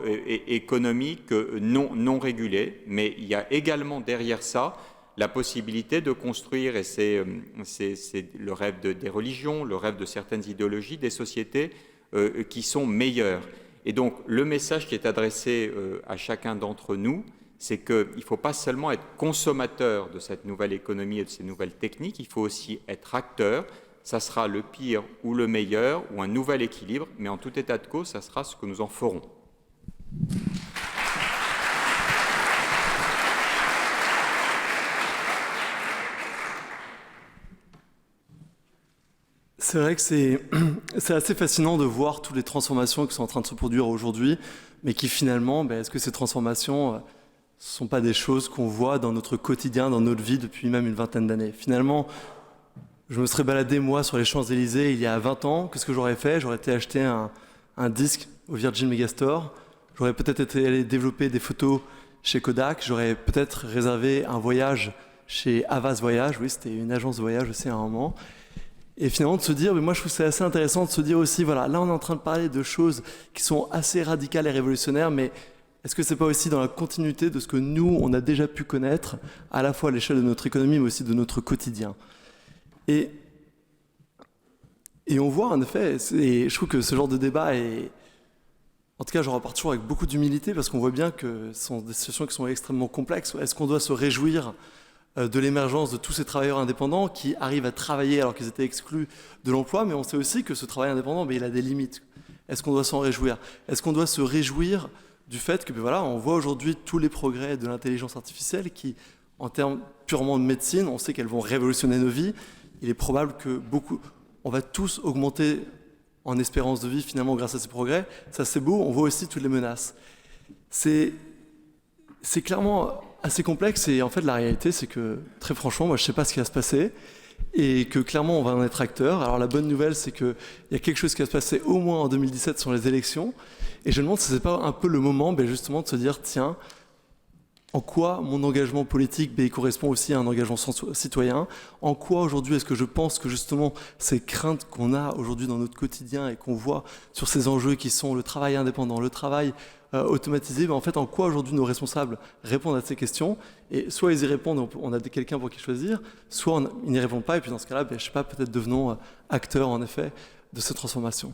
économiques non régulées. Mais il y a également derrière ça la possibilité de construire, et c'est le rêve des religions, le rêve de certaines idéologies, des sociétés qui sont meilleures. Et donc le message qui est adressé à chacun d'entre nous, c'est qu'il ne faut pas seulement être consommateur de cette nouvelle économie et de ces nouvelles techniques, il faut aussi être acteur. Ça sera le pire ou le meilleur, ou un nouvel équilibre, mais en tout état de cause, ça sera ce que nous en ferons. C'est vrai que c'est assez fascinant de voir toutes les transformations qui sont en train de se produire aujourd'hui, mais qui finalement, est-ce que ces transformations ne sont pas des choses qu'on voit dans notre quotidien, dans notre vie depuis même une vingtaine d'années. Finalement, je me serais baladé moi sur les Champs-Élysées il y a 20 ans, qu'est-ce que j'aurais fait? J'aurais été acheter un disque au Virgin Megastore, j'aurais peut-être été allé développer des photos chez Kodak, j'aurais peut-être réservé un voyage chez Havas Voyage, oui c'était une agence de voyage aussi à un moment. Et finalement de se dire, mais moi je trouve c'est assez intéressant de se dire aussi, voilà, là on est en train de parler de choses qui sont assez radicales et révolutionnaires, mais est-ce que c'est pas aussi dans la continuité de ce que nous, on a déjà pu connaître, à la fois à l'échelle de notre économie, mais aussi de notre quotidien? Et on voit en effet, et je trouve que ce genre de débat est... En tout cas, je repars toujours avec beaucoup d'humilité, parce qu'on voit bien que ce sont des situations qui sont extrêmement complexes. Est-ce qu'on doit se réjouir de l'émergence de tous ces travailleurs indépendants qui arrivent à travailler alors qu'ils étaient exclus de l'emploi, mais on sait aussi que ce travail indépendant, il a des limites. Est-ce qu'on doit s'en réjouir? Est-ce qu'on doit se réjouir du fait que, voilà, on voit aujourd'hui tous les progrès de l'intelligence artificielle qui, en termes purement de médecine, on sait qu'elles vont révolutionner nos vies. Il est probable que on va tous augmenter en espérance de vie finalement grâce à ces progrès. Ça c'est beau, on voit aussi toutes les menaces. C'est clairement assez complexe et en fait la réalité c'est que très franchement moi je sais pas ce qui va se passer et que clairement on va en être acteur. Alors la bonne nouvelle c'est qu'il y a quelque chose qui va se passer au moins en 2017 sur les élections et je me demande si c'est pas un peu le moment justement de se dire tiens, en quoi mon engagement politique il correspond aussi à un engagement citoyen? En quoi aujourd'hui est-ce que je pense que justement ces craintes qu'on a aujourd'hui dans notre quotidien et qu'on voit sur ces enjeux qui sont le travail indépendant, le travail automatisé, en fait en quoi aujourd'hui nos responsables répondent à ces questions? Et soit ils y répondent, on a quelqu'un pour qui choisir, soit ils n'y répondent pas et puis dans ce cas-là, je sais pas, peut-être devenons acteurs en effet de cette transformation.